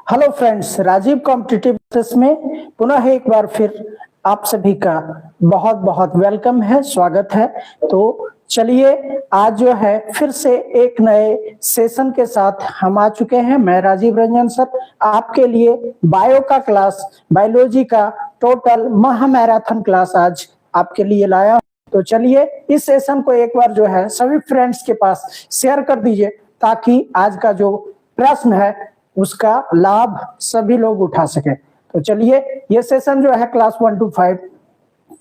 Hello friends, Rajiv competitive classes में पुनः एक बार फिर आप सभी का बहुत बहुत वेलकम है, स्वागत है। तो चलिए आज जो है फिर से एक नए सेशन के साथ हम आ चुके हैं। मैं राजीव रंजन सर आपके लिए बायो का क्लास, बायोलॉजी का टोटल महामैराथन क्लास आज आपके लिए लाया। तो चलिए इस सेशन को एक बार जो है सभी फ्रेंड्स के पास शेयर कर दीजिए ताकि आज का जो प्रश्न है उसका लाभ सभी लोग उठा सके। तो चलिए ये सेशन जो है class 1 to 5,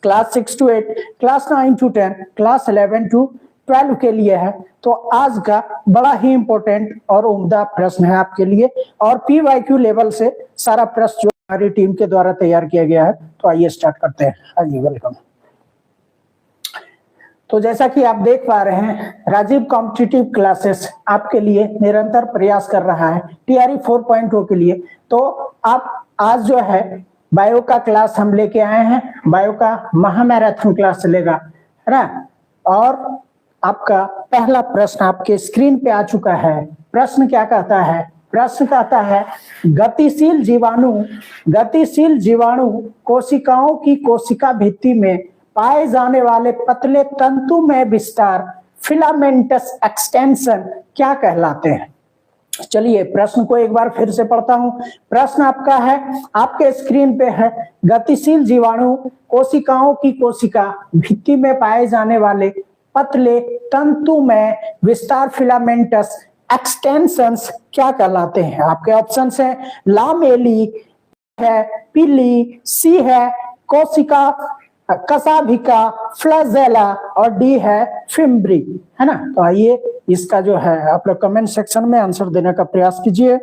class 6 to 8, class 9 to 10, class 11 to 12 के लिए है। तो आज का बड़ा ही इंपॉर्टेंट और उम्दा प्रश्न है आपके लिए और PYQ लेवल से सारा प्रश्न जो हमारी टीम के द्वारा तैयार किया गया है। तो आइए स्टार्ट करते हैं। हाँ जी, वेलकम। तो जैसा कि आप देख पा रहे हैं, राजीव कॉम्पिटिटिव क्लासेस आपके लिए निरंतर प्रयास कर रहा है TRE 4.0 के लिए। तो आप आज जो है बायो का क्लास हम लेके आए हैं, बायो का महामैराथन क्लास चलेगा, है ना। और आपका पहला प्रश्न आपके स्क्रीन पे आ चुका है। प्रश्न क्या कहता है? प्रश्न कहता है गतिशील जीवाणु कोशिकाओं की कोशिका भित्ति में पाए जाने वाले पतले तंतु में विस्तार फिलामेंटस एक्सटेंशन क्या कहलाते हैं? चलिए प्रश्न को एक बार फिर से पढ़ता हूं। प्रश्न आपका है, आपके स्क्रीन पे है, गतिशील जीवाणु कोशिकाओं की कोशिका भित्ति में पाए जाने वाले पतले तंतु में विस्तार फिलामेंटस एक्सटेंशंस क्या कहलाते हैं? आपके ऑप्शंस हैं लामेली है, पीली, सी है कोशिका कसाभिका, फ्लैजेला और डी है फिम्ब्री, है ना। तो आइए इसका जो है आप लोग कमेंट सेक्शन में आंसर देने का प्रयास कीजिए।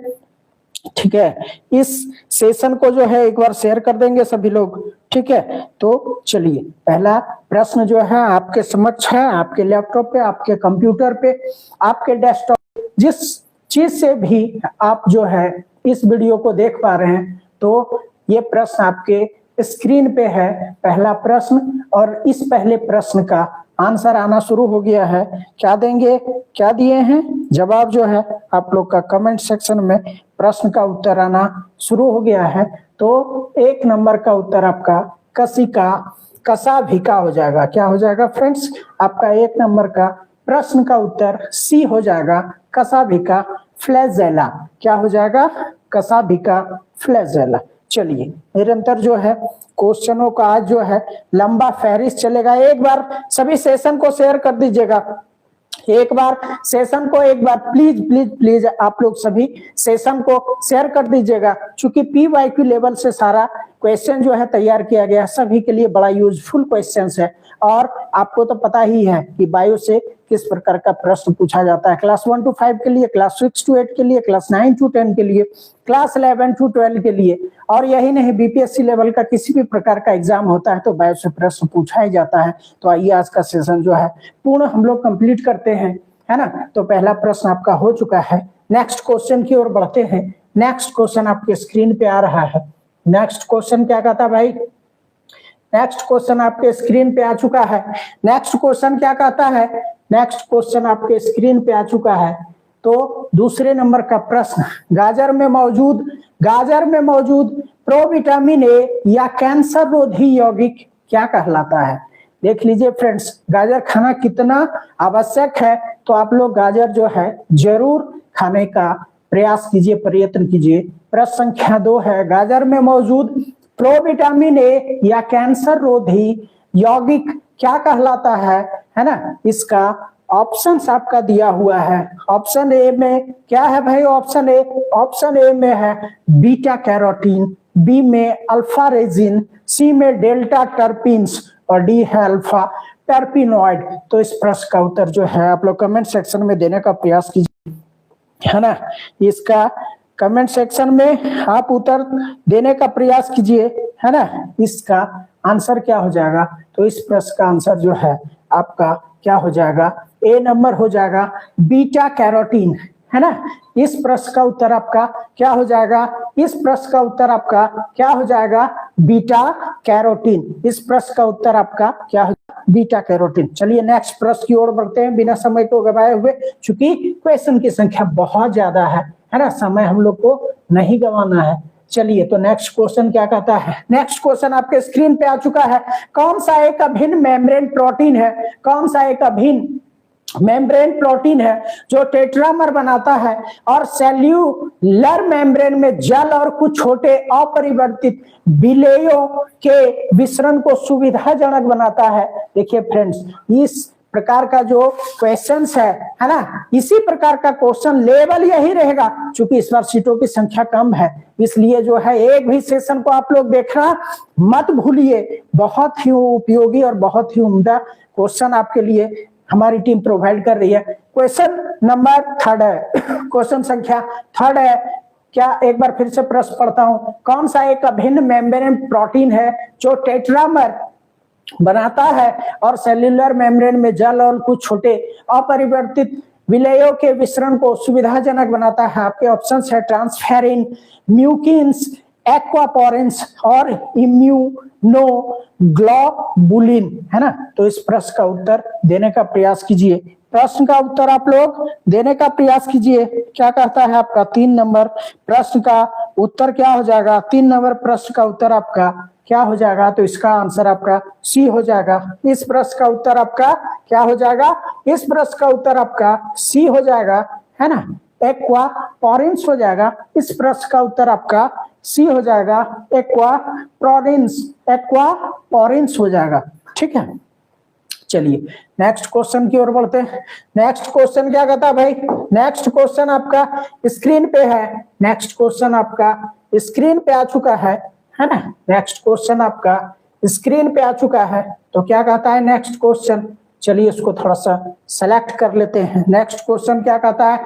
ठीक है, इस सेशन को जो है एक बार शेयर कर देंगे सभी लोग। ठीक है, तो चलिए पहला प्रश्न जो है आपके समक्ष है, आपके लैपटॉप पे, आपके कंप्यूटर पे, आपके डेस्कटॉप, जिस चीज से भी आप जो है इस वीडियो को देख पा रहे हैं। तो ये प्रश्न आपके स्क्रीन पे है, पहला प्रश्न, और इस पहले प्रश्न का आंसर आना शुरू हो गया है। क्या देंगे, क्या दिए हैं जवाब जो है आप लोग का कमेंट सेक्शन में प्रश्न का उत्तर आना शुरू हो गया है। तो एक नंबर का उत्तर आपका कसाभिका हो जाएगा। क्या हो जाएगा फ्रेंड्स? आपका एक नंबर का प्रश्न का उत्तर सी हो जाएगा, कसाभिका फ्लैजेला। क्या हो जाएगा? कसाभिका फ्लैजेला। चलिए निरंतर जो है क्वेश्चनों का आज जो है लंबा फहरिस्त चलेगा। एक बार सभी सेशन को शेयर कर दीजिएगा। एक बार सेशन को एक बार प्लीज प्लीज प्लीज आप लोग सभी सेशन को शेयर कर दीजिएगा, क्योंकि PYQ लेवल से सारा क्वेश्चन जो है तैयार किया गया है, सभी के लिए बड़ा यूजफुल क्वेश्चंस है। और आपको तो पता ही है कि बायो से किस प्रकार का प्रश्न पूछा जाता है, क्लास 1 to 5 के लिए, क्लास 6 to 8 के लिए, क्लास 9 to 10 के लिए, क्लास 11 to 12 के लिए। और यही नहीं, BPSC लेवल का किसी भी प्रकार का एग्जाम होता है तो बायो से प्रश्न पूछा ही जाता है। तो आइए आज का सेशन जो है पूर्ण हम लोग कंप्लीट करते हैं, है ना। तो पहला प्रश्न आपका हो चुका है। नेक्स्ट क्वेश्चन की ओर बढ़ते हैं। नेक्स्ट क्वेश्चन आपके स्क्रीन पे आ रहा है। नेक्स्ट क्वेश्चन क्या कहता है भाई? नेक्स्ट क्वेश्चन आपके स्क्रीन पे आ चुका है। नेक्स्ट क्वेश्चन क्या कहता है? नेक्स्ट क्वेश्चन आपके स्क्रीन पे आ चुका है। तो दूसरे नंबर का प्रश्न, गाजर में मौजूद प्रोविटामिन ए या कैंसर रोधी यौगिक क्या कहलाता है? देख लीजिए फ्रेंड्स, गाजर खाना कितना आवश्यक है। तो आप लोग गाजर जो है जरूर खाने का प्रयास कीजिए, प्रयत्न कीजिए। प्रश्न संख्या 2 है, गाजर में मौजूद प्रोविटामिन ए या कैंसर रोधी यौगिक क्या कहलाता है ना। इसका ऑप्शंस आपका दिया हुआ है। ऑप्शन ए में क्या है भाई? ऑप्शन ए में है बीटा कैरोटीन, बी में अल्फा रेजिन, सी में डेल्टा टर्पिन्स और डी है अल्फा टर्पिनॉइड। तो इस प्रश्न का उत्तर जो है आप लोग कमेंट सेक्शन में देने का प्रयास कीजिए, है ना। इसका कमेंट सेक्शन में आप उत्तर देने का प्रयास कीजिए, है ना। इसका आंसर क्या हो जाएगा? तो इस प्रश्न का आंसर जो है आपका क्या हो जाएगा? ए नंबर हो जाएगा, बीटा कैरोटीन, है ना। इस प्रश्न का उत्तर आपका क्या हो जाएगा? इस प्रश्न का उत्तर आपका क्या हो जाएगा? Beta carotene. इस प्रश्न का उत्तर आपका क्या हो जाएगा? Beta carotene. चलिए नेक्स्ट प्रश्न की ओर बढ़ते हैं बिना समय को गवाए हुए, चूंकि क्वेश्चन की संख्या बहुत ज्यादा है ना। समय हम लोग को नहीं गंवाना है। चलिए, तो नेक्स्ट क्वेश्चन क्या कहता है? नेक्स्ट क्वेश्चन आपके स्क्रीन पे आ चुका है। कौन सा एक अभिन्न मेम्ब्रेन प्रोटीन है, कौन सा एक अभिन्न मेम्ब्रेन प्रोटीन है जो टेट्रामर बनाता है और सेल्यूलर मेम्ब्रेन में जल और कुछ छोटे अपरिवर्तित विलेयों के विसरण को सुविधाजनक बनाता है? देखिए फ्रेंड्स, इस प्रकार का जो क्वेश्चंस है ना, इसी प्रकार का क्वेश्चन लेवल यही रहेगा। क्योंकि इस बार सीटों की संख्या कम है, इसलिए जो है एक भी सेशन को आप लोग देखना मत भूलिए। बहुत ही उपयोगी और बहुत ही उम्दा क्वेश्चन आपके लिए हमारी टीम प्रोवाइड कर रही है। क्वेश्चन नंबर 3 है, क्वेश्चन संख्या 3 है। क्या, एक बार फिर से प्रश्न पढ़ता हूं। कौन सा एक अभिन्न मेम्ब्रेन प्रोटीन है जो टेट्रामर बनाता है और सेल्यूलर मेम्ब्रेन में जल और कुछ छोटे अपरिवर्तित विलेयों के विसरण को सुविधाजनक बनाता है? आपके ऑप्शंस है ट्रांसफेरिन, म्यूकिन्स, एक्वापोरेंस और इम्यूनोग्लोबुलिन, है ना। तो इस प्रश्न का उत्तर देने का प्रयास कीजिए। प्रश्न का उत्तर आप लोग देने का प्रयास कीजिए। क्या कहता है आपका 3 नंबर प्रश्न का उत्तर क्या हो जाएगा? 3 नंबर प्रश्न का उत्तर आपका क्या हो जाएगा? तो इसका आंसर आपका सी हो जाएगा। इस प्रश्न का उत्तर आपका क्या हो जाएगा? इस प्रश्न का उत्तर आपका सी हो जाएगा, है ना। एक्वापोरेंस हो जाएगा। इस प्रश्न का उत्तर आपका सी हो जाएगा, एक्वापोरेंस हो जाएगा। ठीक है, चलिए नेक्स्ट क्वेश्चन की ओर बढ़ते हैं। नेक्स्ट क्वेश्चन क्या कहता है भाई? नेक्स्ट क्वेश्चन आपका स्क्रीन पे है। नेक्स्ट क्वेश्चन आपका स्क्रीन पे आ चुका है ना। नेक्स्ट क्वेश्चन आपका स्क्रीन पे आ चुका है। तो क्या कहता है नेक्स्ट क्वेश्चन? चलिए इसको थोड़ा सा सेलेक्ट कर लेते हैं। नेक्स्ट क्वेश्चन क्या कहता है?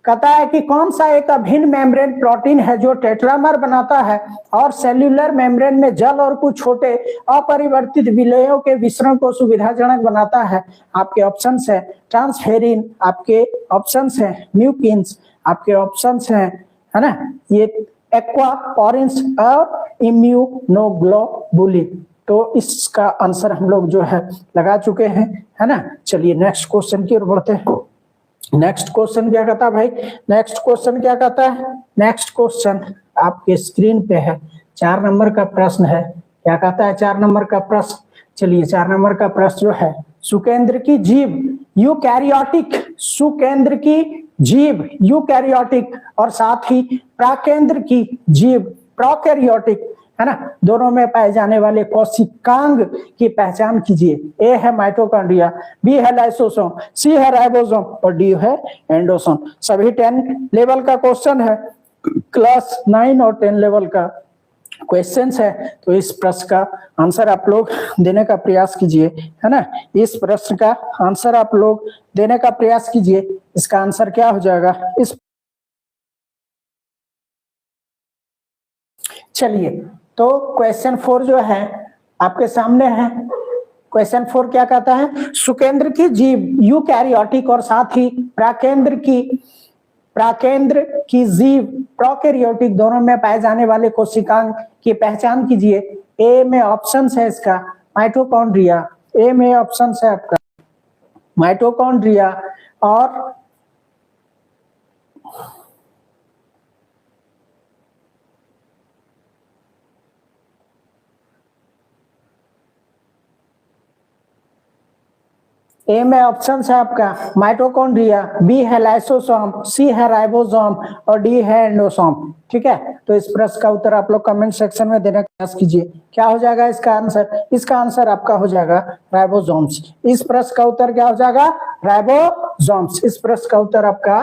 कहता है कि कौन सा एक अभिन्न मेम्ब्रेन प्रोटीन है जो टेट्रामर बनाता है और सेल्यूलर मेम्ब्रेन में जल और कुछ छोटे अपरिवर्तित विलेयों के विसरण को सुविधाजनक बनाता है? आपके ऑप्शंस है ट्रांसफेरिन, आपके ऑप्शंस है म्यूकिन्स, आपके ऑप्शंस है ना ये एक्वापोरेंस और इम्यूनोग्लोबुलिन। तो इसका आंसर हम लोग जो है लगा चुके हैं, है ना। चलिए नेक्स्ट क्वेश्चन की ओर बढ़ते हैं। नेक्स्ट क्वेश्चन क्या कहता है भाई? नेक्स्ट क्वेश्चन क्या कहता है? नेक्स्ट क्वेश्चन आपके स्क्रीन पे है। 4 नंबर का प्रश्न है। क्या कहता है 4 नंबर का प्रश्न? चलिए 4 नंबर का प्रश्न जो है, सुकेंद्र की जीव यूकैरियोटिक, सुकेंद्र की जीव यूकैरियोटिक और साथ ही प्राकेंद्र की जीव प्रोकैरियोटिक, है ना, दोनों में पाए जाने वाले कोशिकांग की पहचान कीजिए। ए है माइटोकॉन्ड्रिया, बी है लाइसोसोम, सी है राइबोसोम और डी है एंडोसोम। सभी 10 लेवल का क्वेश्चन है, क्लास 9 और 10 लेवल का क्वेश्चंस है। तो इस प्रश्न का आंसर आप लोग देने का प्रयास कीजिए, है ना। इस प्रश्न का आंसर आप लोग देने का प्रयास कीजिए। इसका आंसर क्या हो जाएगा? इस चलिए, तो क्वेश्चन 4 जो है आपके सामने है। क्वेश्चन 4 क्या कहता है? सुकेंद्र की जीव यूकैरियोटिक और साथ ही प्राकेंद्र की जीव प्रोकैरियोटिक दोनों में पाए जाने वाले कोशिकांग की पहचान कीजिए। ए में ऑप्शन है इसका माइटोकॉन्ड्रिया, ए में ऑप्शन है आपका माइटोकॉन्ड्रिया और ए में ऑप्शन है आपका माइटोकॉन्ड्रिया, बी है लाइसोसोम, सी है राइबोसोम और डी है एंडोसोम। ठीक है, तो इस प्रश्न का उत्तर आप लोग कमेंट सेक्शन में देने का प्रयास कीजिए। क्या हो जाएगा इसका आंसर? इसका आंसर आपका हो जाएगा राइबोसोम्स। इस प्रश्न का उत्तर क्या हो जाएगा? राइबोसोम्स। इस प्रश्न का उत्तर आपका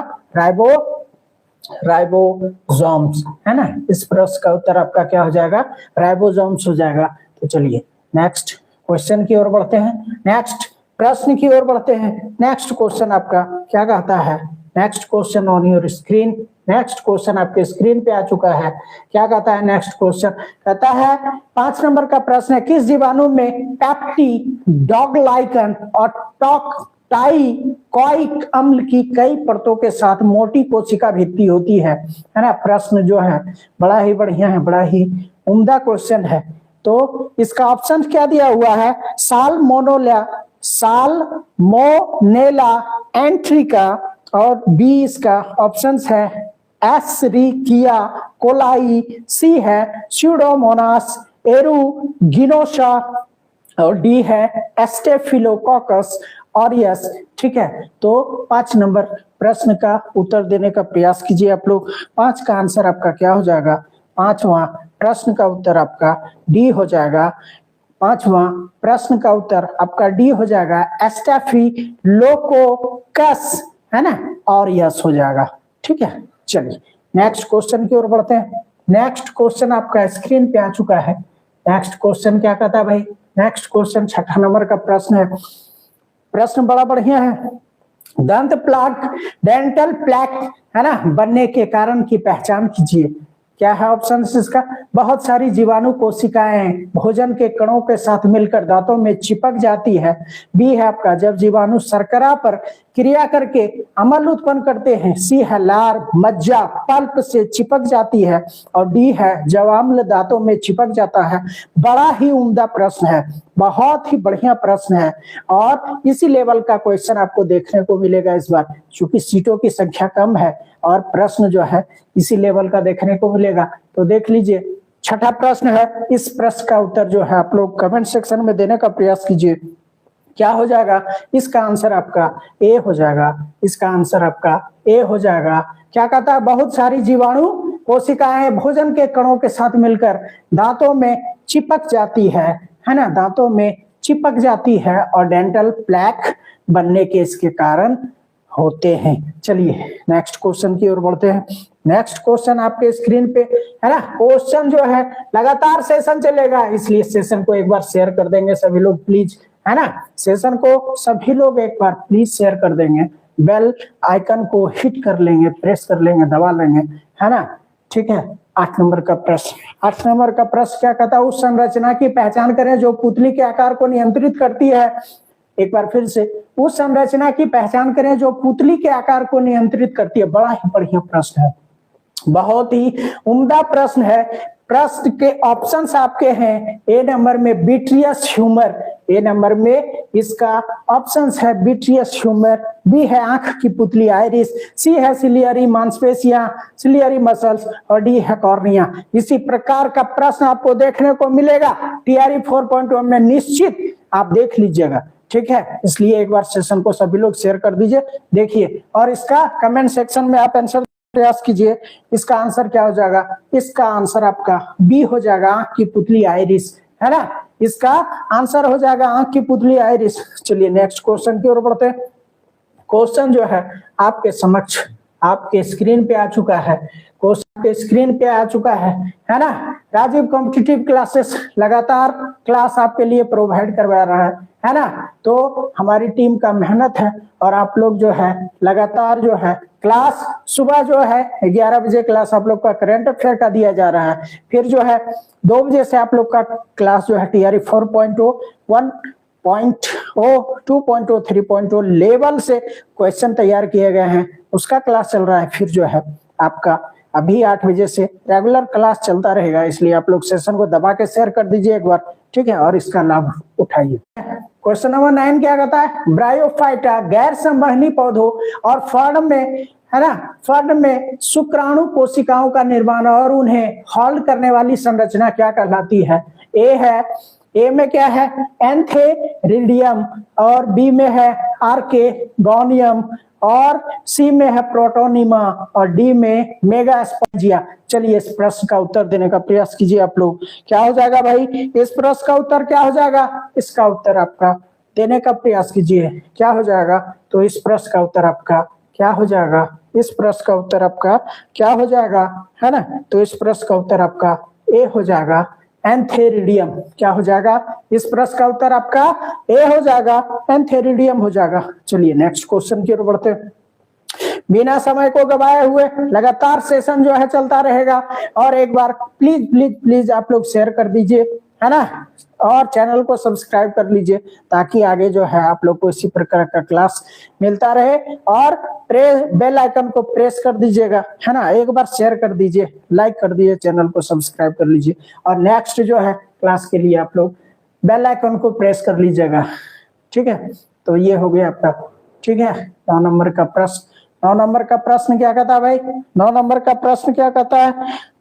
राइबोसोम्स, है ना। इस प्रश्न का उत्तर आपका क्या हो जाएगा? राइबोसोम्स हो जाएगा। तो चलिए नेक्स्ट क्वेश्चन की ओर बढ़ते हैं, नेक्स्ट प्रश्न की ओर बढ़ते हैं। नेक्स्ट क्वेश्चन आपका क्या कहता है? Next question on your screen, next question आपके स्क्रीन पे आ चुका है। क्या कहता है नेक्स्ट क्वेश्चन? कहता है 5 नंबर का प्रश्न है, किस जीवाणु में पैप्टी डॉग लाइकन और टाइकोइक अम्ल की कई परतों के साथ मोटी कोशिका भित्ति होती है ना। प्रश्न जो है बड़ा ही बढ़िया है, बड़ा ही उम्दा क्वेश्चन है। तो इसका ऑप्शन क्या दिया हुआ है? साल्मोनेला एंट्रिका और बी इसका ऑप्शन है एस्चेरिचिया कोलाई, सी है स्यूडोमोनास एरुगिनोसा और डी है स्टेफिलोकोकस ऑरियस। ठीक है, तो 5 नंबर प्रश्न का उत्तर देने का प्रयास कीजिए आप लोग। 5 का आंसर आपका क्या हो जाएगा? 5वां प्रश्न का उत्तर आपका डी हो जाएगा। 5वां प्रश्न का उत्तर आपका डी हो जाएगा, स्टेफिलोकोकस, है ना, ऑरियस हो जाएगा। ठीक है, चलिए नेक्स्ट क्वेश्चन की ओर बढ़ते हैं। नेक्स्ट क्वेश्चन आपका स्क्रीन पे आ चुका है। नेक्स्ट क्वेश्चन क्या कहता है भाई? नेक्स्ट क्वेश्चन 6 नंबर का प्रश्न है। प्रश्न बड़ा बढ़िया है। दंत प्लाक, डेंटल प्लैक, है ना, बनने के कारण की पहचान कीजिए। क्या है ऑप्शन इसका? बहुत सारी जीवाणु कोशिकाएं भोजन के कणों के साथ मिलकर दांतों में चिपक जाती है। बी है आपका, जब जीवाणु शर्करा पर क्रिया करके अम्ल उत्पन्न करते हैं। सी है, लार मज्जा पल्प से चिपक जाती है। और डी है, जब अम्ल दांतों में चिपक जाता है। बड़ा ही उम्दा प्रश्न है, बहुत ही बढ़िया प्रश्न है और इसी लेवल का क्वेश्चन आपको देखने को मिलेगा इस बार, क्योंकि सीटों की संख्या कम है और प्रश्न जो है इसी लेवल का देखने को मिलेगा। तो देख लीजिए, 6ठा प्रश्न है। इस प्रश्न का उत्तर जो है आप लोग कमेंट सेक्शन में देने का प्रयास कीजिए। क्या हो जाएगा? इसका आंसर आपका ए हो जाएगा। इसका आंसर आपका ए हो जाएगा। क्या कहता है? बहुत सारी जीवाणु कोशिकाएं भोजन के कणों के साथ मिलकर दांतों में चिपक जाती है ना, दांतों में चिपक जाती है और डेंटल प्लैक बनने के इसके कारण होते हैं। चलिए नेक्स्ट क्वेश्चन की ओर बढ़ते हैं। नेक्स्ट क्वेश्चन आपके स्क्रीन पे है ना। क्वेश्चन जो है लगातार सेशन चलेगा, इसलिए सेशन को एक बार शेयर कर देंगे सभी लोग प्लीज, है ना। सेशन को सभी लोग एक बार प्लीज शेयर कर देंगे, बेल आइकन को हिट कर लेंगे, प्रेस कर लेंगे, दबा लेंगे, है ना। ठीक है, 8 नंबर का प्रश्न। 8 नंबर का प्रश्न क्या कहता है? उस संरचना की पहचान करें जो पुतली के आकार को नियंत्रित करती है। एक बार फिर से, उस संरचना की पहचान करें जो पुतली के आकार को नियंत्रित करती है। बड़ा ही बढ़िया प्रश्न है, बहुत ही उम्दा प्रश्न है। प्रश्न के ऑप्शंस आपके हैं। ए नंबर में विट्रियस ह्यूमर, ए नंबर में इसका ऑप्शंस है विट्रियस ह्यूमर। बी है आंख की पुतली आइरिस। सी है सिलियरी मांसपेशियां, सिलियरी मसल्स। और डी है कॉर्निया। इसी प्रकार का प्रश्न आपको देखने को मिलेगा टीआरई 4.1 में, निश्चित आप देख लीजिएगा। ठीक है, इसलिए एक बार सेशन को सभी लोग शेयर कर दीजिए, देखिए और इसका कमेंट सेक्शन में आप आंसर प्रयास कीजिए। इसका आंसर क्या हो जाएगा? इसका आंसर आपका बी हो जाएगा, आंख की पुतली आइरिस, है ना। इसका आंसर हो जाएगा आंख की पुतली आइरिस। चलिए नेक्स्ट क्वेश्चन की ओर बढ़ते हैं। क्वेश्चन जो है आपके समक्ष आपके स्क्रीन पे आ चुका है। क्वेश्चन पे स्क्रीन पे आ चुका है ना। राजीव कॉम्पिटिटिव क्लासेस लगातार क्लास आपके लिए प्रोवाइड करवा रहा है ना। तो हमारी टीम का मेहनत है और आप लोग जो है लगातार जो है क्लास सुबह जो है 11 बजे क्लास आप लोग का करंट अफेयर का दिया जा रहा है। फिर जो है 2 बजे से आप लोग का क्लास जो है टीआरई 4.0, 1.0, 2.0, 3.0 लेवल से क्वेश्चन तैयार किए गए हैं, उसका क्लास चल रहा है। फिर जो है आपका अभी 8 बजे से रेगुलर क्लास चलता रहेगा, इसलिए आप लोग सेशन को दबा के शेयर कर दीजिए एक बार, ठीक है, और इसका लाभ उठाइए। क्वेश्चन नंबर 9 क्या कहता है? ब्रायोफाइटा गैर संवहनी पौधों और फर्न में, है ना, फर्न में शुक्राणु कोशिकाओं का निर्माण और उन्हें होल्ड करने वाली संरचना क्या कहलाती है? ए में क्या है? एंथेरिडियम, और बी में है आर्केगोनियम, और सी में है प्रोटोनिमा, और डी में मेगास्पोंजिया। चलिए इस प्रश्न का उत्तर देने का प्रयास कीजिए आप लोग। क्या हो जाएगा भाई? इस प्रश्न का उत्तर क्या हो जाएगा? इसका उत्तर आपका देने का प्रयास कीजिए। क्या हो जाएगा? तो इस प्रश्न का उत्तर आपका क्या हो जाएगा? इस प्रश्न का उत्तर आपका क्या हो जाएगा, है ना। तो इस प्रश्न का उत्तर आपका ए हो जाएगा, एंथेरिडियम। क्या हो जाएगा? इस प्रश्न का उत्तर आपका ए हो जाएगा, एंथेरिडियम हो जाएगा। चलिए नेक्स्ट क्वेश्चन की ओर बढ़ते हैं। बिना समय को गवाए हुए लगातार सेशन जो है चलता रहेगा, और एक बार प्लीज प्लीज प्लीज आप लोग शेयर कर दीजिए, है ना, और चैनल को सब्सक्राइब कर लीजिए ताकि आगे जो है आप लोग को इसी प्रकार का क्लास मिलता रहे। और बेल आइकन को प्रेस कर दीजिएगा, है ना, एक बार शेयर कर दीजिए, लाइक कर दीजिए, चैनल को सब्सक्राइब कर लीजिए, और नेक्स्ट जो है क्लास के लिए आप लोग बेल आइकन को प्रेस कर लीजिएगा, ठीक है। तो ये हो गया आपका, ठीक है, 9 नंबर का प्रश्न 9 नंबर का प्रश्न क्या कहता है भाई? 9 नंबर का प्रश्न क्या कहता है?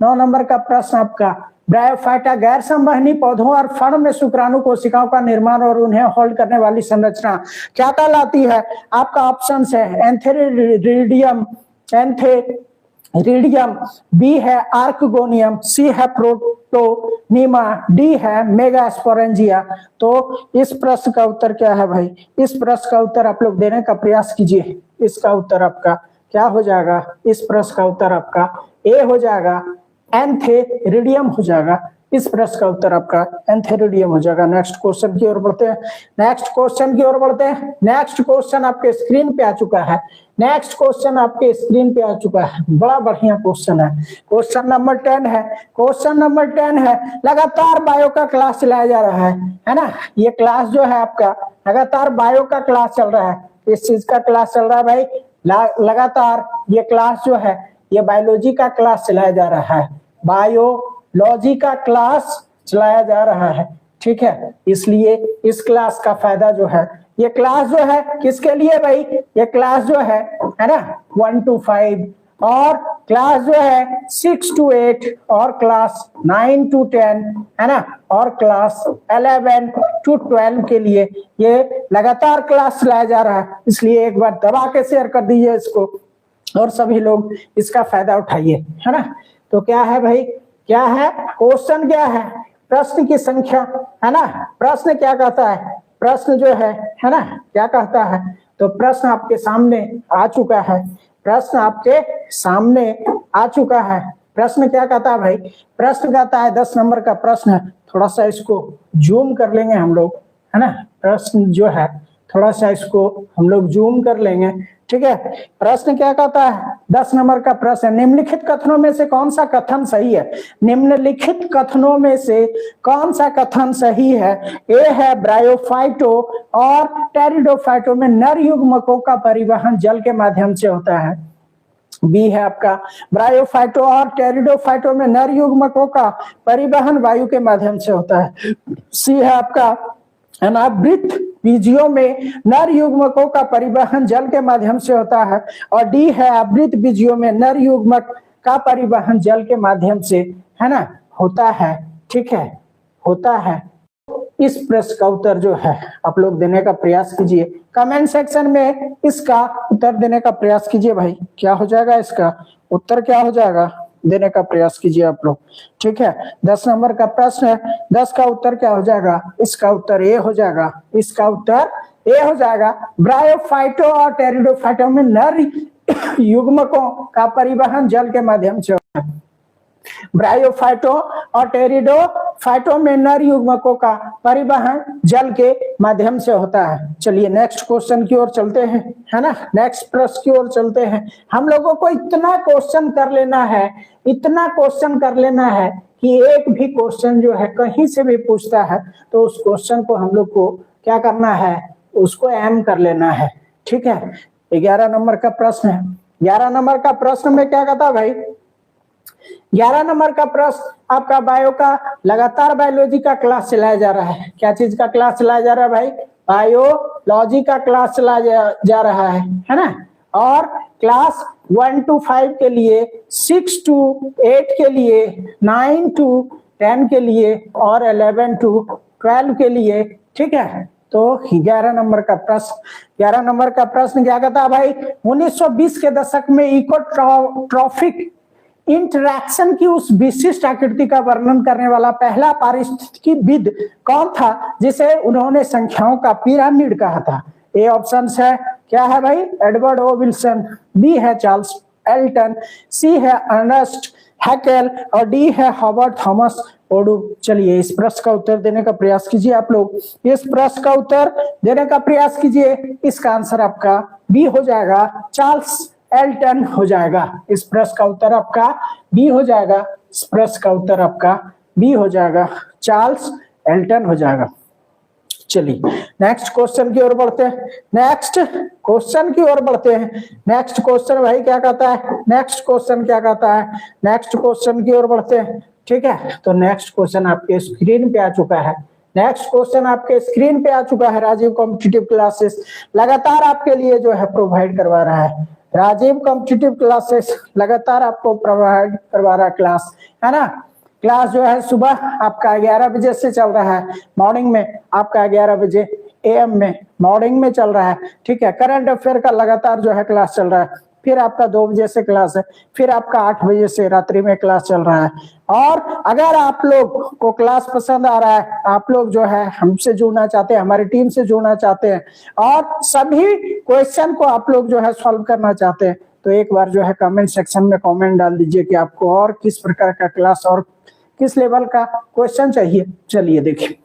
9 नंबर का प्रश्न आपका ब्रायोफाइटा गैर संवहनी पौधों और फण में शुक्राणु कोशिकाओं का निर्माण और उन्हें होल्ड करने वाली संरचना क्या कहलाती है? आपका ऑप्शन है एंथेरिडियम, बी है आर्कगोनियम, सी है प्रोटोनीमा, डी है मेगास्पोरेंजिया। तो इस प्रश्न का उत्तर क्या है भाई? इस प्रश्न का उत्तर आप लोग देने का प्रयास कीजिए। इसका उत्तर आपका क्या हो जाएगा? इस प्रश्न का उत्तर आपका ए हो जाएगा, एंथेरिडियम हो जाएगा। इस प्रश्न का उत्तर आपका एंथेरिडियम हो जाएगा। नेक्स्ट क्वेश्चन की ओर बढ़ते हैं। नेक्स्ट क्वेश्चन की ओर बढ़ते हैं। नेक्स्ट क्वेश्चन आपके स्क्रीन पे आ चुका है। नेक्स्ट क्वेश्चन आपके स्क्रीन पे आ चुका है। बड़ा बढ़िया क्वेश्चन है। क्वेश्चन नंबर 10 है। क्वेश्चन नंबर 10 है, लगातार बायो का क्लास चलाया जा रहा है ना? ये क्लास जो है आपका लगातार बायो का क्लास चल रहा है। इस चीज का क्लास चल रहा है भाई लगातार। ये क्लास जो है ये बायोलॉजी का क्लास चलाया जा रहा है। बायोलॉजी का क्लास चलाया जा रहा है, ठीक है। इसलिए इस क्लास का फायदा जो है, ये क्लास जो है किसके लिए भाई? ये क्लास जो है ना 1 to 5 और क्लास जो है 6 to 8 और क्लास 9 to 10 है ना, और क्लास 11 to 12 के लिए ये लगातार क्लास चलाया जा रहा है। इसलिए एक बार दबा के शेयर कर दीजिए इसको और सभी लोग इसका फायदा उठाइए, है ना। तो क्या है भाई? क्या है क्वेश्चन? क्या है? प्रश्न की संख्या, है ना। प्रश्न क्या कहता है? प्रश्न जो है ना क्या कहता है? तो प्रश्न आपके सामने आ चुका है। प्रश्न आपके सामने आ चुका है। प्रश्न क्या कहता है भाई? प्रश्न कहता है 10 नंबर का प्रश्न है। थोड़ा सा इसको जूम कर लेंगे हम लोग, है ना। प्रश्न जो है थोड़ा सा इसको हम लोग जूम कर लेंगे, ठीक है। प्रश्न क्या कहता है? 10 नंबर का प्रश्न, निम्नलिखित कथनों में से कौन सा कथन सही है? निम्नलिखित कथनों में से कौन सा कथन सही है? ए है ब्रायोफाइटो और टेरिडोफाइटो में नर युग्मकों का परिवहन जल के माध्यम से होता है। बी है आपका ब्रायोफाइटो और टेरिडोफाइटो में नर युग्मकों का परिवहन वायु के माध्यम से होता है। सी है आपका अनावृत बीजियों में नर युग्मकों का परिवहन जल के माध्यम से होता है। और डी है आवृत बीजियों में नर युग्मक का परिवहन जल के माध्यम से, है ना, होता है, ठीक है, होता है। इस प्रश्न का उत्तर जो है आप लोग देने का प्रयास कीजिए। कमेंट सेक्शन में इसका उत्तर देने का प्रयास कीजिए भाई। क्या हो जाएगा इसका उत्तर? क्या हो जाएगा? देने का प्रयास कीजिए आप लोग, ठीक है। 10 नंबर का प्रश्न है। 10 का उत्तर क्या हो जाएगा? इसका उत्तर ए हो जाएगा। इसका उत्तर ए हो जाएगा। ब्रायोफाइटो और टेरिडोफाइटो में नर युग्मकों का परिवहन जल के माध्यम से होता है। ब्रायोफाइटो और टेरिडोफाइटो में नर युग्मकों का परिवहन जल के माध्यम से होता है। चलिए नेक्स्ट क्वेश्चन की ओर चलते हैं, है ना। नेक्स्ट प्रश्न की ओर चलते हैं। हम लोगों को इतना क्वेश्चन कर लेना है, इतना क्वेश्चन कर लेना है कि एक भी क्वेश्चन जो है कहीं से भी पूछता है तो उस क्वेश्चन को हम लोग को क्या करना है? उसको एम कर लेना है, ठीक है। 11 नंबर का प्रश्न है। 11 नंबर का प्रश्न में क्या कहता भाई? 11 नंबर का प्रश्न आपका बायो का लगातार बायोलॉजी का क्लास चलाया जा रहा है। क्या चीज का क्लास चलाया जा रहा है भाई? बायोलॉजी का क्लास चलाया जा रहा है ना। और क्लास 1 to 5 के लिए, 6 to 8 के लिए, 9 to 10 के लिए और 11 to 12 के लिए, ठीक है। तो 11 नंबर का प्रश्न, 11 नंबर का प्रश्न क्या कहता है भाई? 1920 के दशक में इकोट्रॉफिक इंटरैक्शन की उस विशिष्ट आकृति का वर्णन करने वाला पहला पारिस्थितिकीविद कौन था जिसे उन्होंने संख्याओं का पिरामिड कहा था? ए ऑप्शन है, क्या है भाई? एडवर्ड ओ विल्सन, बी है चार्ल्स एल्टन, सी है अर्नेस्ट हैकेल और डी है हॉबर्ट थॉमस ओडू। चलिए इस प्रश्न का उत्तर देने का प्रयास कीजिए आप लोग। इस प्रश्न का उत्तर देने का प्रयास कीजिए। इसका आंसर आपका बी हो जाएगा, चार्ल्स एल्टन हो जाएगा। इस प्रश्न का उत्तर आपका बी हो जाएगा। इस प्रश्न का उत्तर आपका बी हो जाएगा, चार्ल्स एल्टन हो जाएगा। चलिए नेक्स्ट क्वेश्चन की ओर बढ़ते हैं। नेक्स्ट क्वेश्चन की ओर बढ़ते हैं। नेक्स्ट क्वेश्चन भाई क्या कहता है? नेक्स्ट क्वेश्चन क्या कहता है? नेक्स्ट क्वेश्चन की ओर बढ़ते हैं, ठीक है। तो नेक्स्ट क्वेश्चन आपके स्क्रीन पे आ चुका है। नेक्स्ट क्वेश्चन आपके स्क्रीन पे आ चुका है। राजीव कॉम्पिटिटिव क्लासेस लगातार आपके लिए जो है प्रोवाइड करवा रहा है राजीव कॉम्पिटिटिव क्लासेस लगातार आपको प्रोवाइड करवा रहा है क्लास, है ना। क्लास जो है सुबह आपका 11 बजे से चल रहा है, मॉर्निंग में आपका 11 बजे AM में मॉर्निंग में चल रहा है, ठीक है। करंट अफेयर का लगातार जो है क्लास चल रहा है, फिर आपका 2 बजे से क्लास है, फिर आपका 8 बजे से रात्रि में क्लास चल रहा है। और अगर आप लोग को क्लास पसंद आ रहा है, आप लोग जो है हमसे जुड़ना चाहते हैं, हमारी टीम से जुड़ना चाहते हैं और सभी क्वेश्चन को आप लोग जो है सॉल्व करना चाहते हैं, तो एक बार जो है कमेंट सेक्शन में कमेंट डाल दीजिए कि आपको और किस प्रकार का क्लास और किस लेवल का क्वेश्चन चाहिए। चलिए देखिए,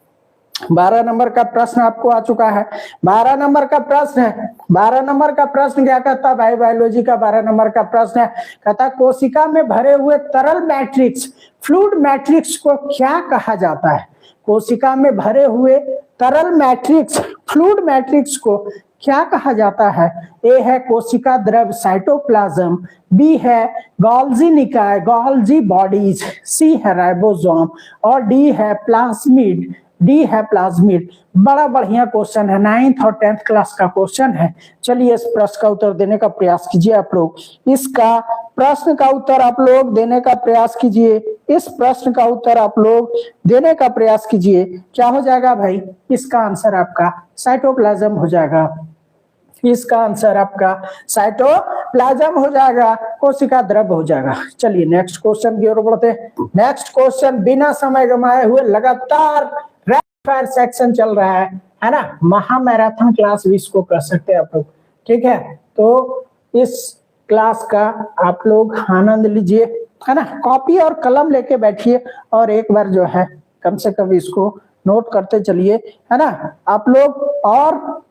12 नंबर का प्रश्न आपको आ चुका है। 12 नंबर का प्रश्न है, 12 नंबर का प्रश्न क्या कहता है भाई, बायोलॉजी का 12 नंबर का प्रश्न है, कहता कोशिका में भरे हुए तरल मैट्रिक्स फ्लूइड मैट्रिक्स को क्या कहा जाता है। कोशिका में भरे हुए तरल मैट्रिक्स फ्लूइड मैट्रिक्स को क्या कहा जाता है। ए है कोशिका द्रव साइटोप्लाज्म, बी है गोल्जी निकाय गोल्जी बॉडीज, सी है राइबोसोम और डी है प्लाज्मिड, डी है प्लाज्मिड। बड़ा बढ़िया क्वेश्चन है, 9th और 10th क्लास का क्वेश्चन है। चलिए इस प्रश्न का उत्तर देने का प्रयास कीजिए आप लोग, इसका प्रश्न का उत्तर आप लोग देने का प्रयास कीजिए, इस प्रश्न का उत्तर आप लोग देने का प्रयास कीजिए। क्या हो जाएगा भाई, इसका आंसर आपका साइटोप्लाज्म हो जाएगा, इसका आंसर आपका साइटोप्लाज्म हो जाएगा, कोशिका द्रव हो जाएगा। चलिए नेक्स्ट क्वेश्चन की ओर बढ़ते हैं। नेक्स्ट क्वेश्चन बिना समय गंवाए हुए लगातार रैपिड फायर सेक्शन चल रहा है ना, महामैराथन क्लास भी इसको कर सकते हैं आप लोग, ठीक है। तो इस क्लास का आप लोग आनंद लीजिए, है ना। कॉपी और कलम लेके बैठिए और एक बार जो है कम से कम इसको नोट करते चलिए, है ना आप लोग। और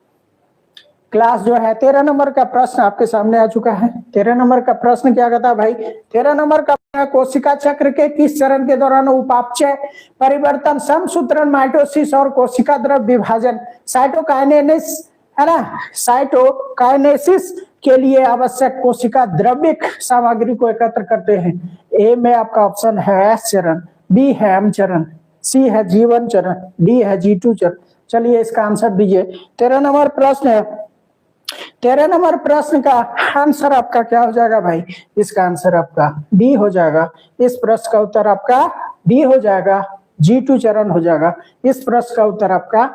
क्लास जो है 13 नंबर का प्रश्न आपके सामने आ चुका है। 13 नंबर का प्रश्न क्या कहता है भाई, 13 नंबर का कोशिका चक्र के किस चरण के दौरान उपापचय परिवर्तन, समसूत्रण, माइटोसिस और कोशिका द्रव विभाजन साइटोकाइनेसिस, है ना, साइटोकाइनेसिस के लिए आवश्यक कोशिका द्रविक सामग्री को एकत्र करते हैं। ए में आपका ऑप्शन है S चरण, बी है M चरण, सी है G1 चरण, डी है G2 चरण। चलिए इसका आंसर दीजिए। 13 नंबर प्रश्न है, 13 नंबर प्रश्न का आंसर आपका क्या हो जाएगा भाई, इसका आंसर आपका डी हो जाएगा। इस प्रश्न का उत्तर आपका डी हो जाएगा, G2 चरण हो जाएगा। इस प्रश्न का उत्तर आपका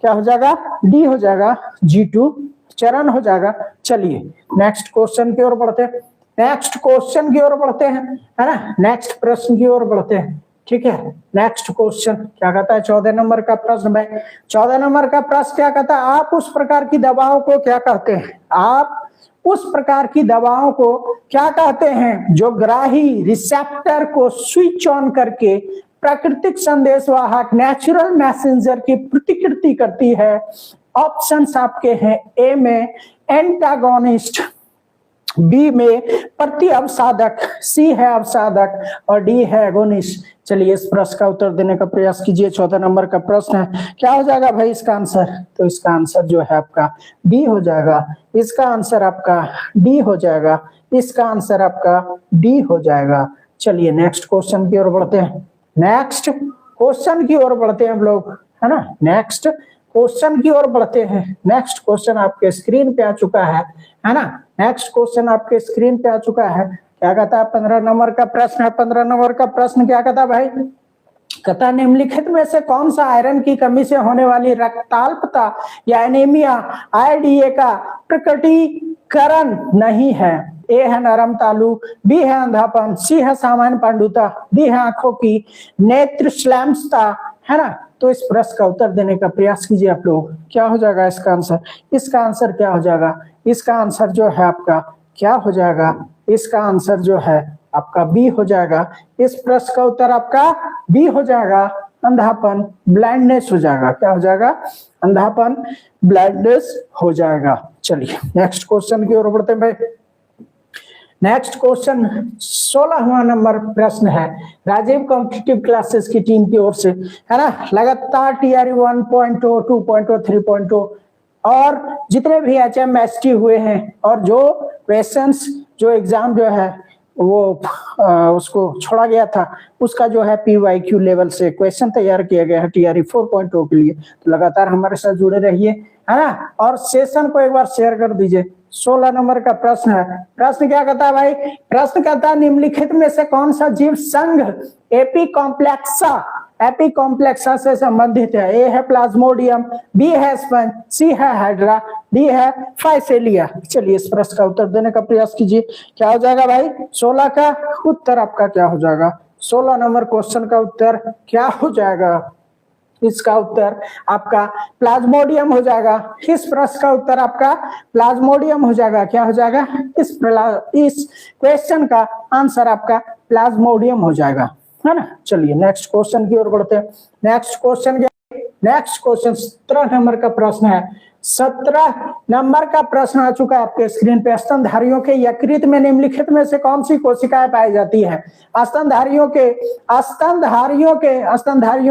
क्या हो जाएगा, डी हो जाएगा, G2 चरण हो जाएगा। चलिए नेक्स्ट क्वेश्चन की ओर बढ़ते हैं, नेक्स्ट क्वेश्चन की ओर बढ़ते हैं, है ना, नेक्स्ट प्रश्न की ओर बढ़ते हैं, ठीक है। नेक्स्ट क्वेश्चन क्या कहता है, 14 नंबर का प्रश्न भाई। 14 नंबर का प्रश्न क्या कहता है, आप उस प्रकार की दवाओं को क्या कहते हैं, आप उस प्रकार की दवाओं को क्या कहते हैं जो ग्राही रिसेप्टर को स्विच ऑन करके प्राकृतिक संदेशवाहक नेचुरल मैसेंजर की प्रतिकृति करती है। ऑप्शंस आपके हैं, ए में एंटागोनिस्ट, बी में प्रति अवसादक, सी है अवसादक और डी है एगोनिस्ट। चलिए इस प्रश्न का उत्तर देने का प्रयास कीजिए। 14 नंबर का प्रश्न है, क्या हो जाएगा भाई इसका आंसर, तो इसका आंसर जो है आपका डी हो जाएगा, इसका आंसर आपका डी हो जाएगा, इसका आंसर आपका डी हो जाएगा। चलिए नेक्स्ट क्वेश्चन की ओर बढ़ते हैं, नेक्स्ट क्वेश्चन की ओर बढ़ते हैं हम लोग, है ना, नेक्स्ट क्वेश्चन की ओर बढ़ते हैं। नेक्स्ट क्वेश्चन आपके स्क्रीन पे आ चुका है ना, नेक्स्ट क्वेश्चन आपके स्क्रीन पे आ चुका है। क्या कहता है, 15 नंबर का प्रश्न है। 15 नंबर का प्रश्न क्या कहता है भाई, कहता निम्नलिखित में से कौन सा आयरन की कमी से होने वाली रक्ताल्पता या एनीमिया IDA का प्रकटीकरण नहीं है। ए है नरम तालु, बी है अंधापन, सी है सामान्य पांडुता, डी है आंखों की नेत्रश्लेष्मता, है ना। तो इस प्रश्न का उत्तर देने का प्रयास कीजिए आप लोग। क्या हो जाएगा इसका आंसर, इसका आंसर क्या हो जाएगा, इसका आंसर जो है आपका क्या हो जाएगा, इसका आंसर जो है आपका बी हो जाएगा। इस प्रश्न का उत्तर आपका बी हो जाएगा, अंधापन, ब्लाइंडनेस हो जाएगा। क्या हो जाएगा, अंधापन, ब्लाइंडनेस हो जाएगा। चलिए नेक्स्ट क्वेश्चन की ओर बढ़ते हैं भाई। नेक्स्ट क्वेश्चन 16वां नंबर प्रश्न है, राजीव कॉम्पिटिटिव क्लासेस की टीम की ओर से, है ना। लगातार TRE 1.0, 2.0, 3.0 और जितने भी HMST हुए हैं और जो क्वेश्चंस जो एग्जाम जो है वो उसको छोड़ा गया था, उसका जो है PYQ लेवल से क्वेश्चन तैयार किया गया है TRE 4.0 के लिए। तो लगातार हमारे साथ जुड़े रहिए, है ना, और सेशन को एक बार शेयर कर दीजिए 16 नंबर का प्रश्न है। प्रश्न क्या कहता है भाई? प्रश्न कहता है निम्नलिखित में से कौन सा जीव संघ एपिकॉम्प्लेक्सा से संबंधित है? ए है प्लाज्मोडियम, बी है स्पंज, सी है हाइड्रा, डी है फाइसेलिया। चलिए इस प्रश्न का उत्तर देने का प्रयास कीजिए। क्या हो जाएगा भाई? 16 का उत्तर आपका क्या हो जाएगा? 16 नंबर क्वेश्चन का उत्तर क्या हो जाएगा? इसका उत्तर आपका प्लाज्मोडियम हो जाएगा। इस प्रश्न का उत्तर आपका प्लाज्मोडियम हो जाएगा। क्या हो जाएगा? इस क्वेश्चन का आंसर आपका प्लाज्मोडियम हो जाएगा, है ना। चलिए नेक्स्ट क्वेश्चन की ओर बढ़ते हैं। नेक्स्ट क्वेश्चन 17 नंबर का प्रश्न है। 17 नंबर का प्रश्न आ चुका है आपके स्क्रीन पे। स्तनधारियों के यकृत में निम्नलिखित में से कौन सी कोशिकाएं पाई जाती है? स्तनधारियों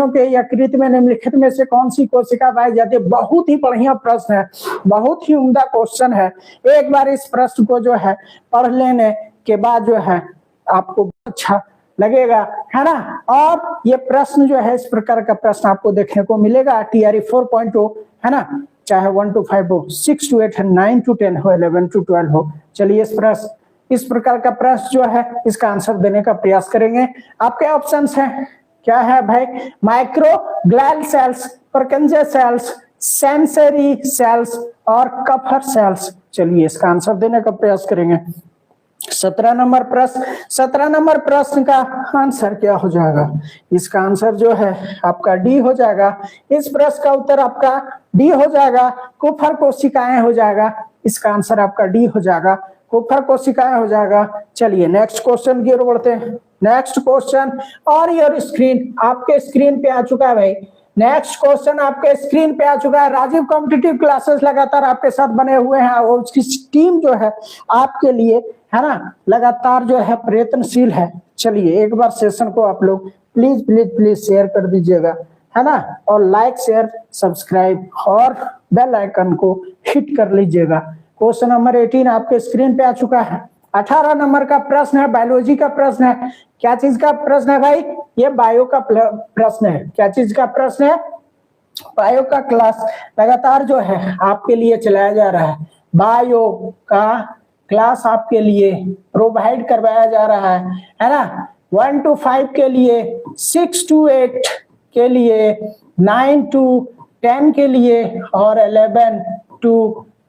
के यकृत में निम्नलिखित में से कौन सी कोशिका पाई जाती है? बहुत ही बढ़िया प्रश्न है, बहुत ही उम्दा क्वेश्चन है। एक बार इस प्रश्न को जो है पढ़ लेने के बाद जो है आपको अच्छा लगेगा, है ना। और ये प्रश्न जो है इस प्रकार का प्रश्न आपको देखने को मिलेगा TRE 4.0, है ना। चाहे 1 to 5 हो, 6 to 8 है, 9 to 10 हो, 11 to 12 हो। चलिए इस प्रकार का प्रश्न जो है इसका आंसर देने का प्रयास करेंगे। आपके ऑप्शंस हैं, क्या है भाई? Microglial cells, Purkinje cells, sensory cells और कफर सेल्स। चलिए इसका आंसर देने का प्रयास करेंगे। 17 नंबर प्रश्न का आंसर क्या हो जाएगा? इसका आंसर जो है आपका डी हो जाएगा। इस प्रश्न का उत्तर आपका डी हो जाएगा। कुफर कोशिकाएं हो जाएगा। इसका आंसर आपका डी हो जाएगा, कुफर कोशिकाएं हो जाएगा। चलिए नेक्स्ट क्वेश्चन की ओर बढ़ते हैं। नेक्स्ट क्वेश्चन और योर स्क्रीन, आपके स्क्रीन पे आ चुका है भाई। नेक्स्ट क्वेश्चन आपके स्क्रीन पे आ चुका है। राजीव कॉम्पिटिटिव क्लासेस लगातार आपके साथ बने हुए हैं और उसकी टीम जो है आपके लिए, है ना, लगातार जो है प्रयत्नशील है। चलिए एक बार सेशन को आप लोग प्लीज शेयर कर दीजिएगा, है ना, और लाइक शेयर सब्सक्राइब और बेल आइकन को हिट कर लीजिएगा। क्वेश्चन नंबर 18 आपके स्क्रीन पे आ चुका है। 18 नंबर का प्रश्न है, बायोलॉजी का प्रश्न है। क्या चीज का प्रश्न है भाई? ये बायो का प्रश्न है। क्या चीज का प्रश्न है? बायो का क्लास लगातार जो है आपके लिए चलाया जा रहा है। बायो का क्लास आपके लिए प्रोवाइड करवाया जा रहा है ना। 1 to 5 के लिए, 6 to 8 के लिए, 9 to 10 के लिए और 11 to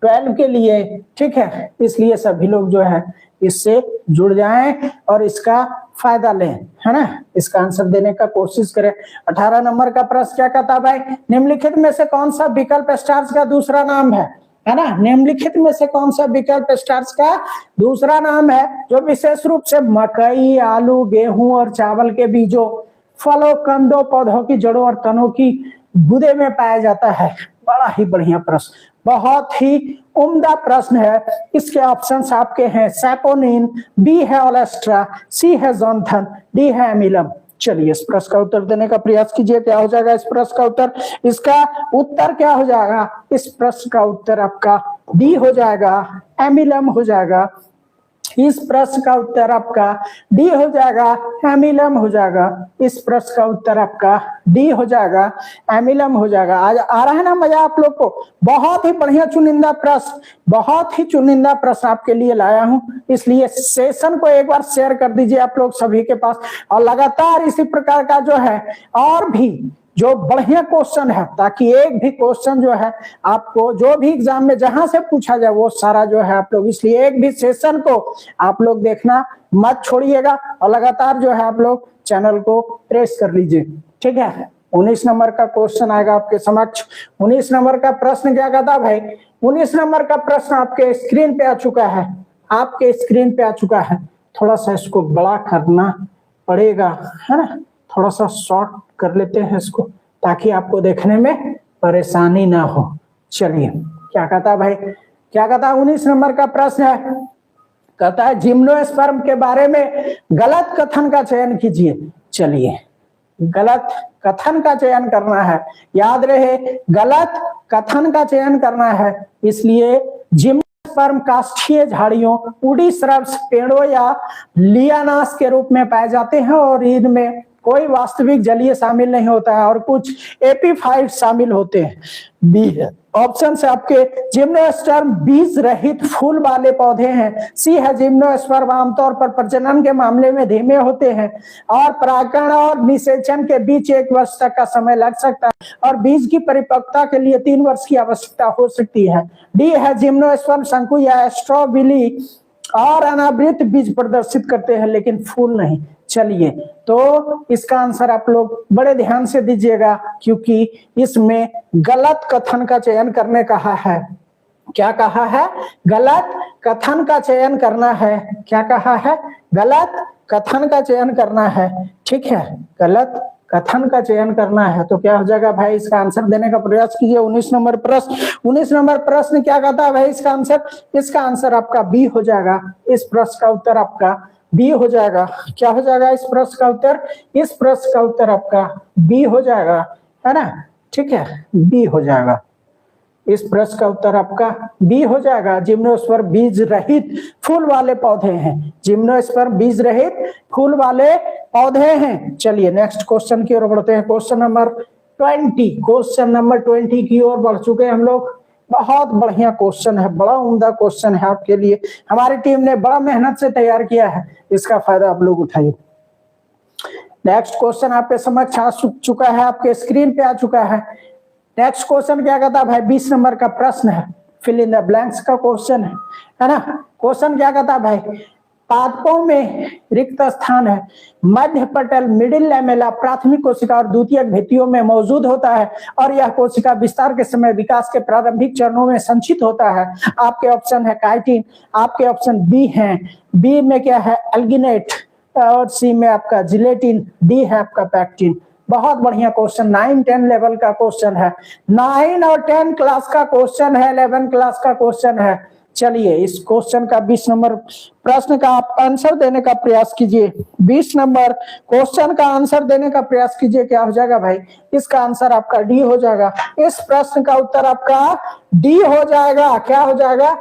12 के लिए, ठीक है। इसलिए सभी लोग जो है इससे जुड़ जाएं और इसका फायदा लें, है ना। इसका आंसर देने का कोशिश करें। 18 नंबर का प्रश्न क्या कहता है भाई? निम्नलिखित में से कौन सा विकल्प स्टार्च का दूसरा नाम है ना। निम्नलिखित में से कौन सा विकल्प स्टार्च का दूसरा नाम है जो विशेष रूप से मकई, आलू, गेहूं और चावल के बीजों, फलों, कंदों, पौधों की जड़ों और तनों की गुदे में पाया जाता है? बड़ा ही बढ़िया प्रश्न, बहुत ही उम्दा प्रश्न है। इसके ऑप्शंस आपके हैं सैपोनिन, बी है ओलेस्ट्रा, सी है ज़ोंथन, डी है एमिलम। चलिए इस प्रश्न का उत्तर देने का प्रयास कीजिए। क्या हो जाएगा इस प्रश्न का उत्तर? इसका उत्तर क्या हो जाएगा? इस प्रश्न का उत्तर आपका डी हो जाएगा, एमिलम हो जाएगा। इस प्रश्न का उत्तर आपका डी हो जाएगा, एमिलम हो जाएगा। इस प्रश्न का उत्तर आपका डी हो जाएगा, एमिलम हो जाएगा। आज आ रहा है ना मजा आप लोग को? बहुत ही बढ़िया चुनिंदा प्रश्न आपके लिए लाया हूं, इसलिए सेशन को एक बार शेयर कर दीजिए आप लोग सभी के पास। और लगातार इसी प्रकार का जो है और भी जो बढ़िया क्वेश्चन है, ताकि एक भी क्वेश्चन जो है आपको जो भी एग्जाम में जहां से पूछा जाए वो सारा जो है आप लोग, इसलिए एक भी सेशन को आप लोग देखना मत छोड़िएगा और लगातार जो है आप लोग चैनल को प्रेस कर लीजिए, ठीक है। 19 नंबर का क्वेश्चन आएगा आपके समक्ष। 19 नंबर का प्रश्न क्या कहता भाई? 19 नंबर का प्रश्न आपके स्क्रीन पे आ चुका है, थोड़ा सा इसको बड़ा करना पड़ेगा, है ना। थोड़ा सा शॉर्ट कर लेते हैं इसको ताकि आपको देखने में परेशानी ना हो। चलिए क्या कहता है भाई? क्या कहता है? 19 नंबर का प्रश्न है, कहता है जिम्नोस्पर्म के बारे में गलत कथन का चयन कीजिए। चलिए गलत कथन का चयन करना है, याद रहे गलत कथन का चयन करना है। इसलिए जिम्नोस्पर्म काष्ठीय झाड़ियों, उडी श्रब्स, पेड़ों या लियानास के रूप में पाए जाते हैं और इनमें कोई वास्तविक जलीय शामिल नहीं होता है और कुछ एपीफाइट शामिल होते हैं। बी है ऑप्शन से आपके जिम्नोस्पर्म बीज रहित फूल वाले पौधे हैं। सी है जिम्नोस्पर्म आमतौर पर प्रजनन के मामले में धीमे होते हैं और परागण और निषेचन के बीच 1 वर्ष तक का समय लग सकता है और बीज की परिपक्वता के लिए 3 वर्ष की आवश्यकता हो सकती है। डी है जिम्नोस्पर्म शंकु या स्ट्रॉबिली और अनावृत बीज प्रदर्शित करते हैं लेकिन फूल नहीं। चलिए, तो इसका आंसर आप लोग बड़े ध्यान से दीजिएगा क्योंकि इसमें गलत कथन का चयन करने कहा है। क्या कहा है? गलत कथन का चयन करना है। क्या कहा है? गलत कथन का चयन करना है। ठीक है, गलत कथन का चयन करना है। तो क्या हो जाएगा भाई? इसका आंसर देने का प्रयास कीजिए। 19 नंबर प्रश्न, 19 नंबर प्रश्न क्या कहता है भाई? इसका आंसर आपका बी हो जाएगा। इस प्रश्न का उत्तर आपका बी हो जाएगा। क्या हो जाएगा इस प्रश्न का उत्तर? इस प्रश्न का उत्तर आपका बी हो जाएगा, है ना? ठीक है, बी हो जाएगा। इस प्रश्न का उत्तर आपका बी हो जाएगा। जिम्नोस्पर्म बीज रहित फूल वाले पौधे हैं। जिम्नोस्पर्म बीज रहित फूल वाले पौधे हैं। चलिए नेक्स्ट क्वेश्चन की ओर बढ़ते हैं। क्वेश्चन नंबर 20 की ओर बढ़ चुके हैं हम लोग। बहुत बढ़िया क्वेश्चन है, बड़ा उम्दा क्वेश्चन है आपके लिए। हमारी टीम ने बड़ा मेहनत से तैयार किया है, इसका फायदा आप लोग उठाइए। नेक्स्ट क्वेश्चन आपके समक्ष आ चुका है, आपके स्क्रीन पे आ चुका है। नेक्स्ट क्वेश्चन क्या कहता है भाई? 20 नंबर का प्रश्न है, फिल इन द ब्लैंक्स का क्वेश्चन है ना? क्वेश्चन क्या कहता है भाई? पादपों में रिक्त स्थान है। मध्य पटल मिडिल लैमेला प्राथमिक कोशिका और द्वितीयक भित्तियों में मौजूद होता है और यह कोशिका विस्तार के समय विकास के प्रारंभिक चरणों में संचित होता है। आपके ऑप्शन है काइटिन, आपके ऑप्शन बी है, बी में क्या है? एल्गिनेट, और सी में आपका जिलेटिन, डी है आपका पैक्टिन। बहुत बढ़िया क्वेश्चन, 9-10 लेवल का क्वेश्चन है। 9 और 10 क्लास का क्वेश्चन है, 11 क्लास का क्वेश्चन है। चलिए इस क्वेश्चन का 20 नंबर प्रश्न का आप आंसर देने का प्रयास कीजिए। 20 नंबर क्वेश्चन का आंसर देने का प्रयास कीजिए। क्या हो जाएगा भाई? इसका आंसर आपका डी हो जाएगा। इस प्रश्न का उत्तर आपका डी हो जाएगा। क्या हो जाएगा?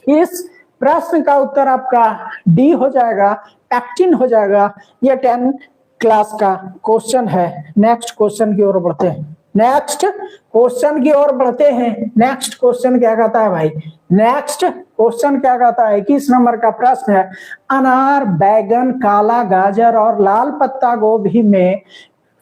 इस प्रश्न का उत्तर आपका डी हो जाएगा, पैक्टिन हो जाएगा। ये 10 क्लास का क्वेश्चन है। नेक्स्ट क्वेश्चन की ओर बढ़ते हैं। नेक्स्ट क्वेश्चन की ओर बढ़ते हैं। नेक्स्ट क्वेश्चन क्या कहता है भाई? नेक्स्ट क्वेश्चन क्या कहता है? 21 नंबर का प्रश्न है। अनार, बैगन, काला गाजर और लाल पत्ता गोभी में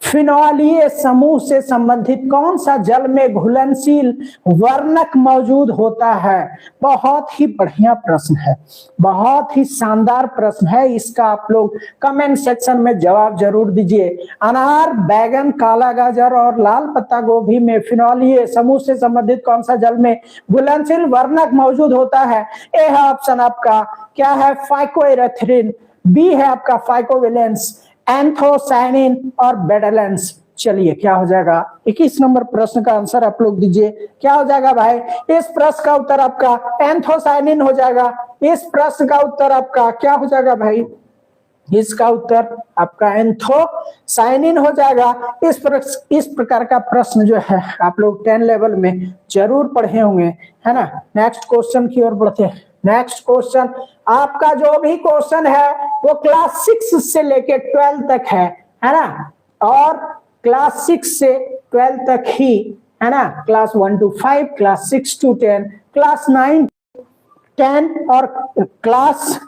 फिनोलीय समूह से संबंधित कौन सा जल में घुलनशील वर्णक मौजूद होता है? बहुत ही बढ़िया प्रश्न है, बहुत ही शानदार प्रश्न है। इसका आप लोग कमेंट सेक्शन में जवाब जरूर दीजिए। अनार, बैगन, काला गाजर और लाल पत्ता गोभी में फिनोलीय समूह से संबंधित कौन सा जल में घुलनशील वर्णक मौजूद होता है? ए है ऑप्शन आपका क्या है? फाइकोएरिथ्रिन। बी है आपका फाइकोवैलेंस, एंथोसायनिन और बेटालेंस। चलिए क्या हो जाएगा? 21 नंबर प्रश्न का आंसर आप लोग दीजिए। क्या हो जाएगा भाई? इस प्रश्न का उत्तर आपका एंथोसायनिन हो जाएगा। इस प्रश्न का उत्तर आपका क्या हो जाएगा भाई? इसका उत्तर आपका एंथोसायनिन हो जाएगा। इस प्रकार का प्रश्न जो है आप लोग 10 लेवल में जरूर पढ़े होंगे, है ना? नेक्स्ट क्वेश्चन की ओर बढ़ते हैं। नेक्स्ट क्वेश्चन आपका जो भी क्वेश्चन है वो क्लास 6 से लेके 12 तक है ना? और क्लास 6 से 12 तक ही, है ना? Class 1 to 5, class 6 to 10, class 9 10 और class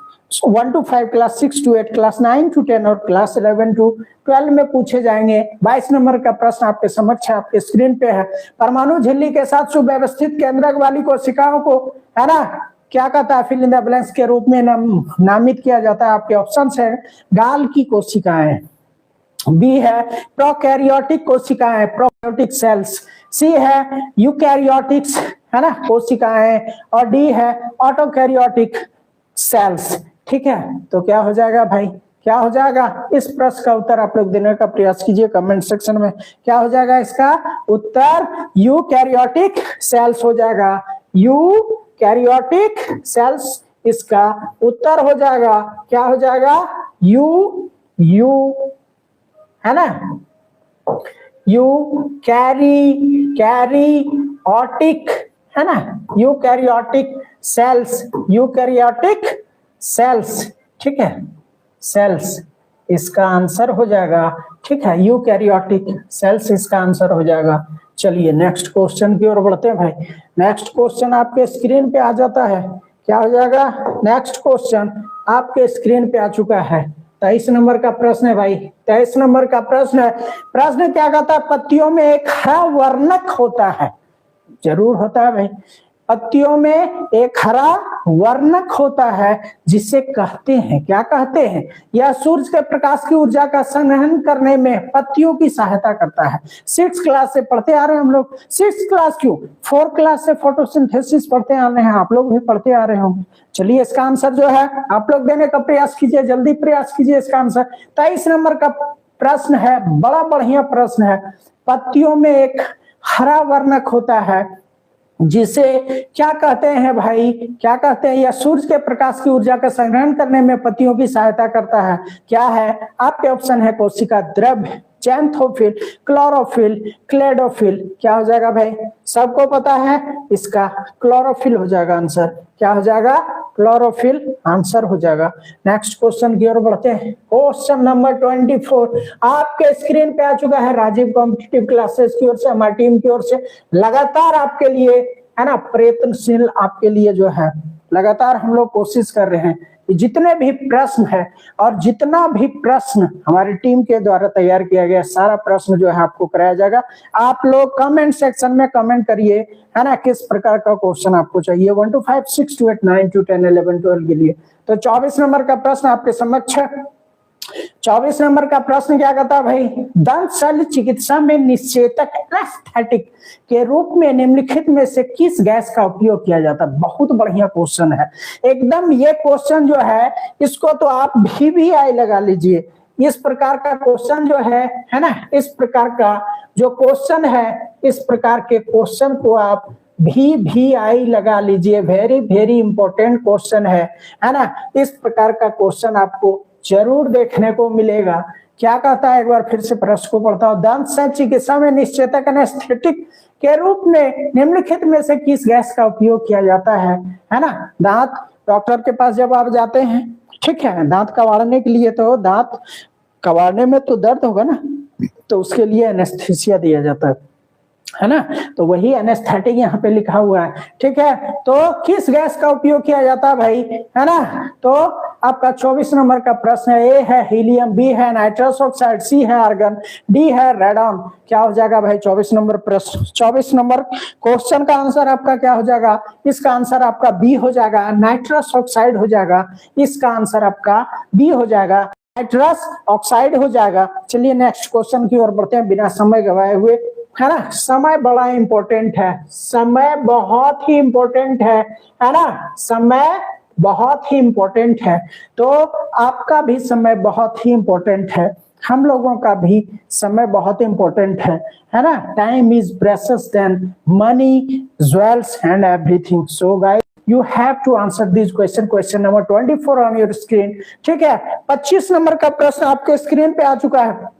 1 to 5, class 6 to 8, class 9 to 10 और क्लास 11 to 12 में पूछे जाएंगे। 22 नंबर का प्रश्न आपके समक्ष है, आपके स्क्रीन पे है। परमाणु झिल्ली के साथ सुव्यवस्थित केंद्रक वाली कोशिकाओं को, है ना, क्या कहता है? फिल इन द ब्लैंक्स के रूप में नामित किया जाता है। आपके ऑप्शन है गाल की कोशिकाएं, बी है प्रोकैरियोटिक कोशिकाएं, प्रोकैरियोटिक सेल्स, सी है यूकैरियोटिक्स, है ना, कोशिकाएं, और डी है ऑटोकैरियोटिक सेल्स। ठीक है, तो क्या हो जाएगा भाई? क्या हो जाएगा? इस प्रश्न का उत्तर आप लोग देने का प्रयास कीजिए कमेंट सेक्शन में। क्या हो जाएगा इसका उत्तर? यूकैरियोटिक सेल्स हो जाएगा। यूकैरियोटिक सेल्स इसका उत्तर हो जाएगा। क्या हो जाएगा? यू है ना, कैरियोटिक, है ना, यूकैरियोटिक सेल्स, यूकैरियोटिक सेल्स। ठीक है, सेल्स इसका आंसर हो जाएगा। ठीक है, यूकैरियोटिक सेल्स इसका आंसर हो जाएगा। चलिए नेक्स्ट क्वेश्चन की ओर बढ़ते हैं भाई। नेक्स्ट क्वेश्चन आपके स्क्रीन पे आ जाता है, क्या हो जाएगा? नेक्स्ट क्वेश्चन आपके स्क्रीन पे आ चुका है। 23 नंबर का प्रश्न है भाई। 23 नंबर का प्रश्न है। प्रश्न क्या कहता है? पत्तियों में एक हरा वर्णक होता है, जरूर होता है भाई। पत्तियों में एक हरा वर्णक होता है जिसे कहते हैं, क्या कहते हैं? यह सूर्य के प्रकाश की ऊर्जा का संग्रहण करने में पत्तियों की सहायता करता है। 6th क्लास से पढ़ते आ रहे हैं हम लोग। 6th क्लास क्यों, 4th क्लास से फोटोसिंथेसिस पढ़ते आ रहे हैं, आप लोग भी पढ़ते आ रहे होंगे। चलिए इसका आंसर जो है आप लोग देने का प्रयास कीजिए, जल्दी प्रयास कीजिए इसका आंसर। 23 नंबर का प्रश्न है, बड़ा बढ़िया प्रश्न है। पत्तियों में एक हरा वर्णक होता है जिसे क्या कहते हैं भाई? क्या कहते हैं? यह सूर्य के प्रकाश की ऊर्जा का संग्रहण करने में पत्तियों की सहायता करता है। क्या है? आपके ऑप्शन है कोशिका द्रव्य, जैंथोफिल, क्लोरोफिल, क्लेडोफिल। क्या हो जाएगा भाई? सबको पता है इसका क्लोरोफिल हो जाएगा आंसर। क्या हो जाएगा? क्लोरोफिल आंसर हो जाएगा। नेक्स्ट क्वेश्चन की ओर बढ़ते हैं। क्वेश्चन नंबर 24 आपके स्क्रीन पे आ चुका है। राजीव कॉम्पिटिटिव क्लासेस की ओर से, हमारी टीम की ओर से लगातार आपके लिए, है ना, प्रयत्नशील आपके लिए जो है लगातार हम लोग कोशिश कर रहे हैं कि जितने भी प्रश्न है और जितना भी प्रश्न हमारी टीम के द्वारा तैयार किया गया, सारा प्रश्न जो है आपको कराया जाएगा। आप लोग कमेंट सेक्शन में कमेंट करिए, है ना, किस प्रकार का क्वेश्चन आपको चाहिए 1 to 5, 6 to 8, 9 to 10, 11, 12 के लिए। तो 24 नंबर का प्रश्न आपके समक्ष है। 24 नंबर का प्रश्न क्या कहता है भाई? दंत शल्य चिकित्सा में निषेचक एनेस्थेटिक के रूप में निम्नलिखित में से किस गैस का उपयोग किया जाता है? बहुत बढ़िया क्वेश्चन है एकदम। ये क्वेश्चन जो है इसको तो आप VVI लगा लीजिए। इस प्रकार का क्वेश्चन जो है ना, इस प्रकार का जो क्वेश्चन है, इस प्रकार के क्वेश्चन को आप VVI लगा लीजिए। वेरी वेरी इंपॉर्टेंट क्वेश्चन है ना। इस प्रकार का क्वेश्चन आपको जरूर देखने को मिलेगा। क्या कहता है? एक बार फिर से प्रश्न को पढ़ता हूं। दंत शल्य चिकित्सा में निषेचक एनेस्थेटिक के रूप में निम्नलिखित में से किस गैस का उपयोग किया जाता है ना? दांत डॉक्टर के पास जब आप जाते हैं, ठीक है, दांत कबाड़ने के लिए, तो दांत कबाड़ने में तो दर्द होगा ना, तो उसके लिए एनेस्थीसिया दिया जाता है ना। तो वही एनेस्थेटिक यहाँ पे लिखा हुआ है, ठीक है। तो किस गैस का उपयोग किया जाता है भाई, है ना? तो आपका 24 नंबर का प्रश्न है। ए है हीलियम, बी है नाइट्रस ऑक्साइड, सी है आर्गन, डी है रेडॉन। क्या हो जाएगा भाई 24 नंबर प्रश्न? 24 नंबर क्वेश्चन का आंसर आपका क्या हो जाएगा? इसका आंसर आपका बी हो जाएगा, नाइट्रस ऑक्साइड हो जाएगा। इसका आंसर आपका बी हो जाएगा, नाइट्रस ऑक्साइड हो जाएगा। चलिए नेक्स्ट क्वेश्चन की ओर बढ़ते हैं बिना समय गवाए हुए, है ना। समय बड़ा इंपॉर्टेंट है, समय बहुत ही इंपॉर्टेंट है ना। समय बहुत ही इंपॉर्टेंट है, तो आपका भी समय बहुत ही इंपॉर्टेंट है, हम लोगों का भी समय बहुत इंपॉर्टेंट है ना। Time is precious than money, jewels and everything. So guys you have to answer this question, question number 24 on your screen, ठीक है। 25 नंबर का प्रश्न आपके स्क्रीन पे आ चुका है।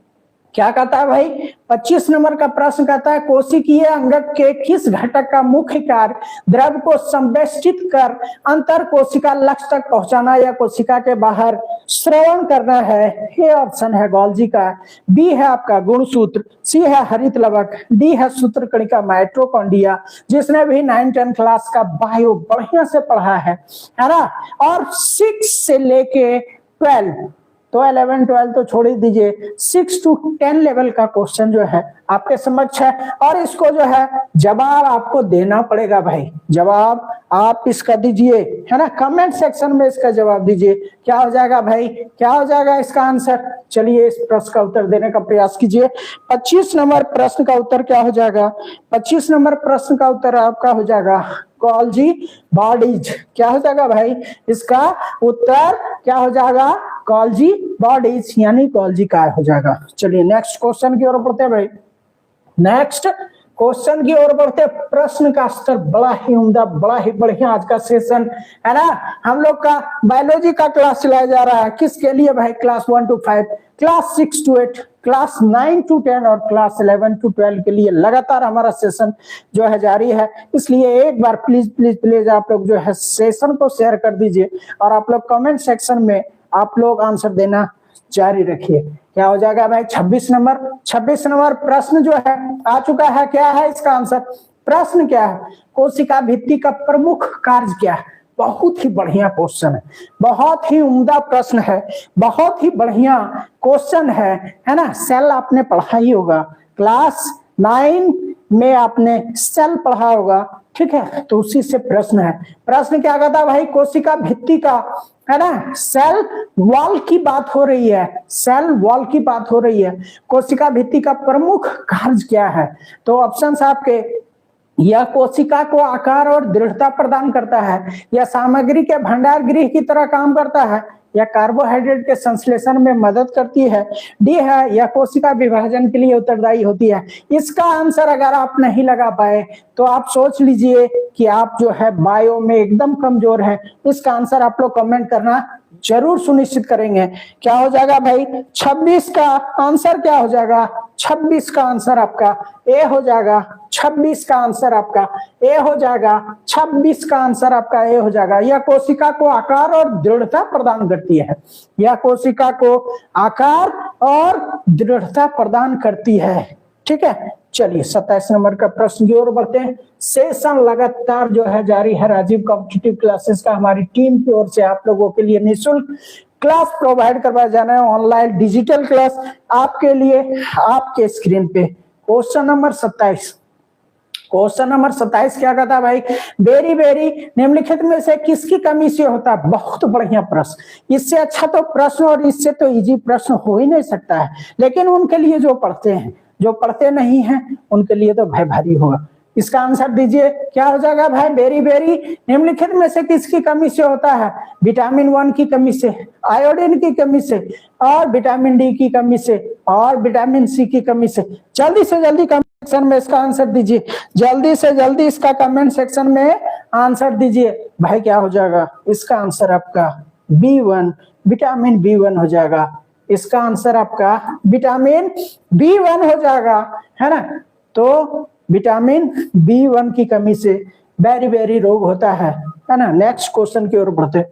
क्या कहता है भाई? 25 नंबर का प्रश्न कहता है कोशिकीय अंगक के किस घटक का मुख्य कार्य द्रव को संवेष्टित कर अंतर कोशिका लक्ष्य तक पहुंचाना या कोशिका के बाहर श्रवण करना है? ये ऑप्शन है गोल्जी का, बी है आपका गुणसूत्र, सी है हरित लवक, डी है सूत्रकणिका माइटोकॉन्ड्रिया। जिसने भी 9-10 क्लास का बायो बढ़िया से पढ़ा है ना, और 6 से लेके 12 तो 11, 12 तो छोड़ ही दीजिए, 6 to 10 लेवल का क्वेश्चन जो है आपके समक्ष है, और इसको जो है जवाब आपको देना पड़ेगा भाई। जवाब आप इसका दीजिए, है ना, कमेंट सेक्शन में इसका जवाब दीजिए। क्या हो जाएगा भाई? क्या हो जाएगा इसका आंसर? चलिए इस प्रश्न का उत्तर देने का प्रयास कीजिए। 25 नंबर प्रश्न का उत्तर क्या हो जाएगा? 25 नंबर प्रश्न का उत्तर आपका हो जाएगा गोल्जी बॉडीज। क्या हो जाएगा भाई? इसका उत्तर क्या हो जाएगा? गोल्जी बॉडीज, यानी गोल्जी काय हो जाएगा। चलिए नेक्स्ट क्वेश्चन की ओर बढ़ते हैं भाई। नेक्स्ट क्वेश्चन की ओर बढ़ते, प्रश्न का स्तर बड़ा ही उम्दा, बड़ा ही बढ़िया आज का सेशन है ना। हम लोग का बायोलॉजी का क्लास चलाया जा रहा है, किसके लिए भाई? Class 1 to 5, class 6 to 8, class 9 to 10 और क्लास 11 to 12 के लिए लगातार हमारा सेशन जो है जारी है। इसलिए एक बार प्लीज प्लीज प्लीज आप लोग जो है सेशन को शेयर कर दीजिए, और आप लोग कमेंट सेक्शन में आप लोग आंसर देना जारी रखिए। क्या हो जाएगा भाई 26 नंबर। 26 नंबर प्रश्न जो है आ चुका है, क्या है इसका आंसर? प्रश्न क्या है? कोशिका भित्ति का प्रमुख कार्य क्या है? बहुत ही बढ़िया क्वेश्चन है, बहुत ही उम्दा प्रश्न है, बहुत ही बढ़िया क्वेश्चन है ना। सेल आपने पढ़ा ही होगा, क्लास 9 में आपने सेल पढ़ा होगा, ठीक है, तो उसी से प्रश्न है। प्रश्न क्या कहता है भाई? कोशिका भित्ति का, है ना, सेल वॉल की बात हो रही है, सेल वॉल की बात हो रही है। कोशिका भित्ति का प्रमुख कार्य क्या है? तो ऑप्शंस आपके, यह कोशिका को आकार और दृढ़ता प्रदान करता है, यह सामग्री के भंडार गृह की तरह काम करता है, यह कार्बोहाइड्रेट के संश्लेषण में मदद करती है, डी है यह कोशिका विभाजन के लिए उत्तरदायी होती है। इसका आंसर अगर आप नहीं लगा पाए तो आप सोच लीजिए कि आप जो है बायो में एकदम कमजोर है। इसका आंसर आप लोग कमेंट करना जरूर सुनिश्चित करेंगे। क्या हो जाएगा भाई? 26 का आंसर क्या हो जाएगा? 26 का आंसर आपका ए हो जाएगा। 26 का आंसर आपका ए हो जाएगा। 26 का आंसर आपका ए हो जाएगा। यह कोशिका को आकार और दृढ़ता प्रदान करती है, यह कोशिका को आकार और दृढ़ता प्रदान करती है, ठीक है। चलिए 27 नंबर का प्रश्न की ओर बढ़ते हैं। सेशन लगातार जो है जारी है राजीव कॉम्पिटिटिव क्लासेस का। हमारी टीम की ओर से आप लोगों के लिए निःशुल्क क्लास प्रोवाइड करवाया जाना है, ऑनलाइन डिजिटल क्लास आपके लिए, आपके स्क्रीन पे। क्वेश्चन नंबर 27, क्वेश्चन नंबर 27 क्या कहता है भाई? वेरी वेरी निम्नलिखित में से किसकी कमी से होता है? बहुत बढ़िया प्रश्न, इससे अच्छा तो प्रश्न और इससे तो इजी प्रश्न हो ही नहीं सकता है। लेकिन उनके लिए जो पढ़ते हैं, जो पढ़ते नहीं हैं उनके लिए तो भाई भारी होगा। इसका आंसर दीजिए, क्या हो जाएगा भाई? वेरी वेरी निम्नलिखित में से किसकी कमी से होता है? विटामिन 1 की कमी से, आयोडीन की कमी से, और विटामिन डी की कमी से, और विटामिन सी की कमी से। जल्दी से जल्दी कमेंट सेक्शन में इसका आंसर दीजिए, जल्दी से जल्दी इसका कमेंट सेक्शन में आंसर दीजिए। भाई क्या हो जाएगा? इसका आंसर आपका B1, विटामिन B1 हो जाएगा। इसका आंसर आपका विटामिन B1 हो जाएगा, है ना। तो विटामिन B1 की कमी से बेरी बेरी रोग होता है ना। नेक्स्ट क्वेश्चन की ओर बढ़ते।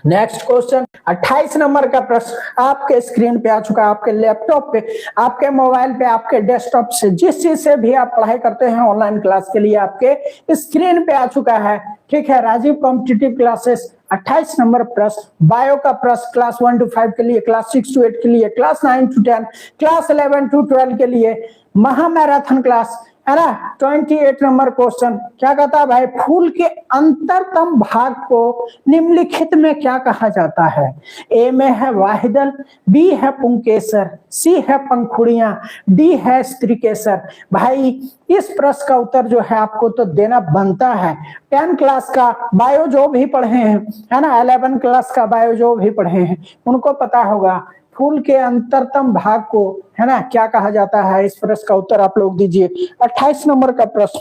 नेक्स्ट क्वेश्चन 28 नंबर का प्रश्न आपके स्क्रीन पे आ चुका है, आपके लैपटॉप पे, आपके मोबाइल पे, आपके डेस्कटॉप से, जिस चीज से भी आप पढ़ाई करते हैं ऑनलाइन क्लास के लिए आपके स्क्रीन पे आ चुका है, ठीक है। राजीव कॉम्पिटिटिव क्लासेस 28 नंबर प्रश्न, बायो का प्रश्न क्लास 1 to 5 के लिए, क्लास 6 to 8 के लिए, क्लास 9 to 10, क्लास 11 to 12 के लिए, महामैराथन क्लास, है ना। 28 नंबर क्वेश्चन क्या कहता है भाई? फूल के अंतरतम भाग को निम्नलिखित में क्या कहा जाता है? ए में है वाहिदल, बी है पुंकेसर, सी है पंखुड़ियां, डी है स्त्रीकेसर। भाई इस प्रश्न का उत्तर जो है आपको तो देना बनता है। 10 क्लास का बायो जो भी पढ़े हैं, है ना, 11 क्लास का बायो जो भी पढ़े हैं उनको पता होगा फूल के अंतरतम भाग को, है ना, क्या कहा जाता है। इस प्रश्न का उत्तर आप लोग दीजिए। 28 नंबर का प्रश्न,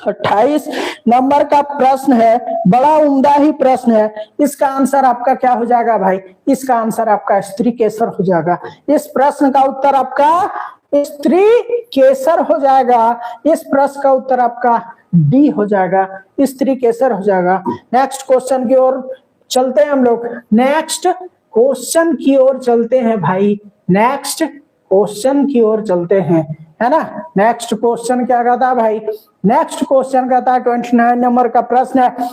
28 नंबर का प्रश्न है, बड़ा उम्दा ही प्रश्न है। इसका आंसर आपका क्या हो जाएगा भाई? इसका आंसर आपका स्त्री केसर हो जाएगा। इस प्रश्न का उत्तर आपका स्त्री केसर हो जाएगा। इस प्रश्न का उत्तर आपका डी हो जाएगा, स्त्री केसर हो जाएगा। नेक्स्ट क्वेश्चन की ओर चलते हैं हम लोग, नेक्स्ट क्वेश्चन की ओर चलते हैं भाई, नेक्स्ट क्वेश्चन की ओर चलते हैं, है ना। नेक्स्ट क्वेश्चन क्या कहता है भाई? नेक्स्ट क्वेश्चन कहता है 29 नंबर का प्रश्न है।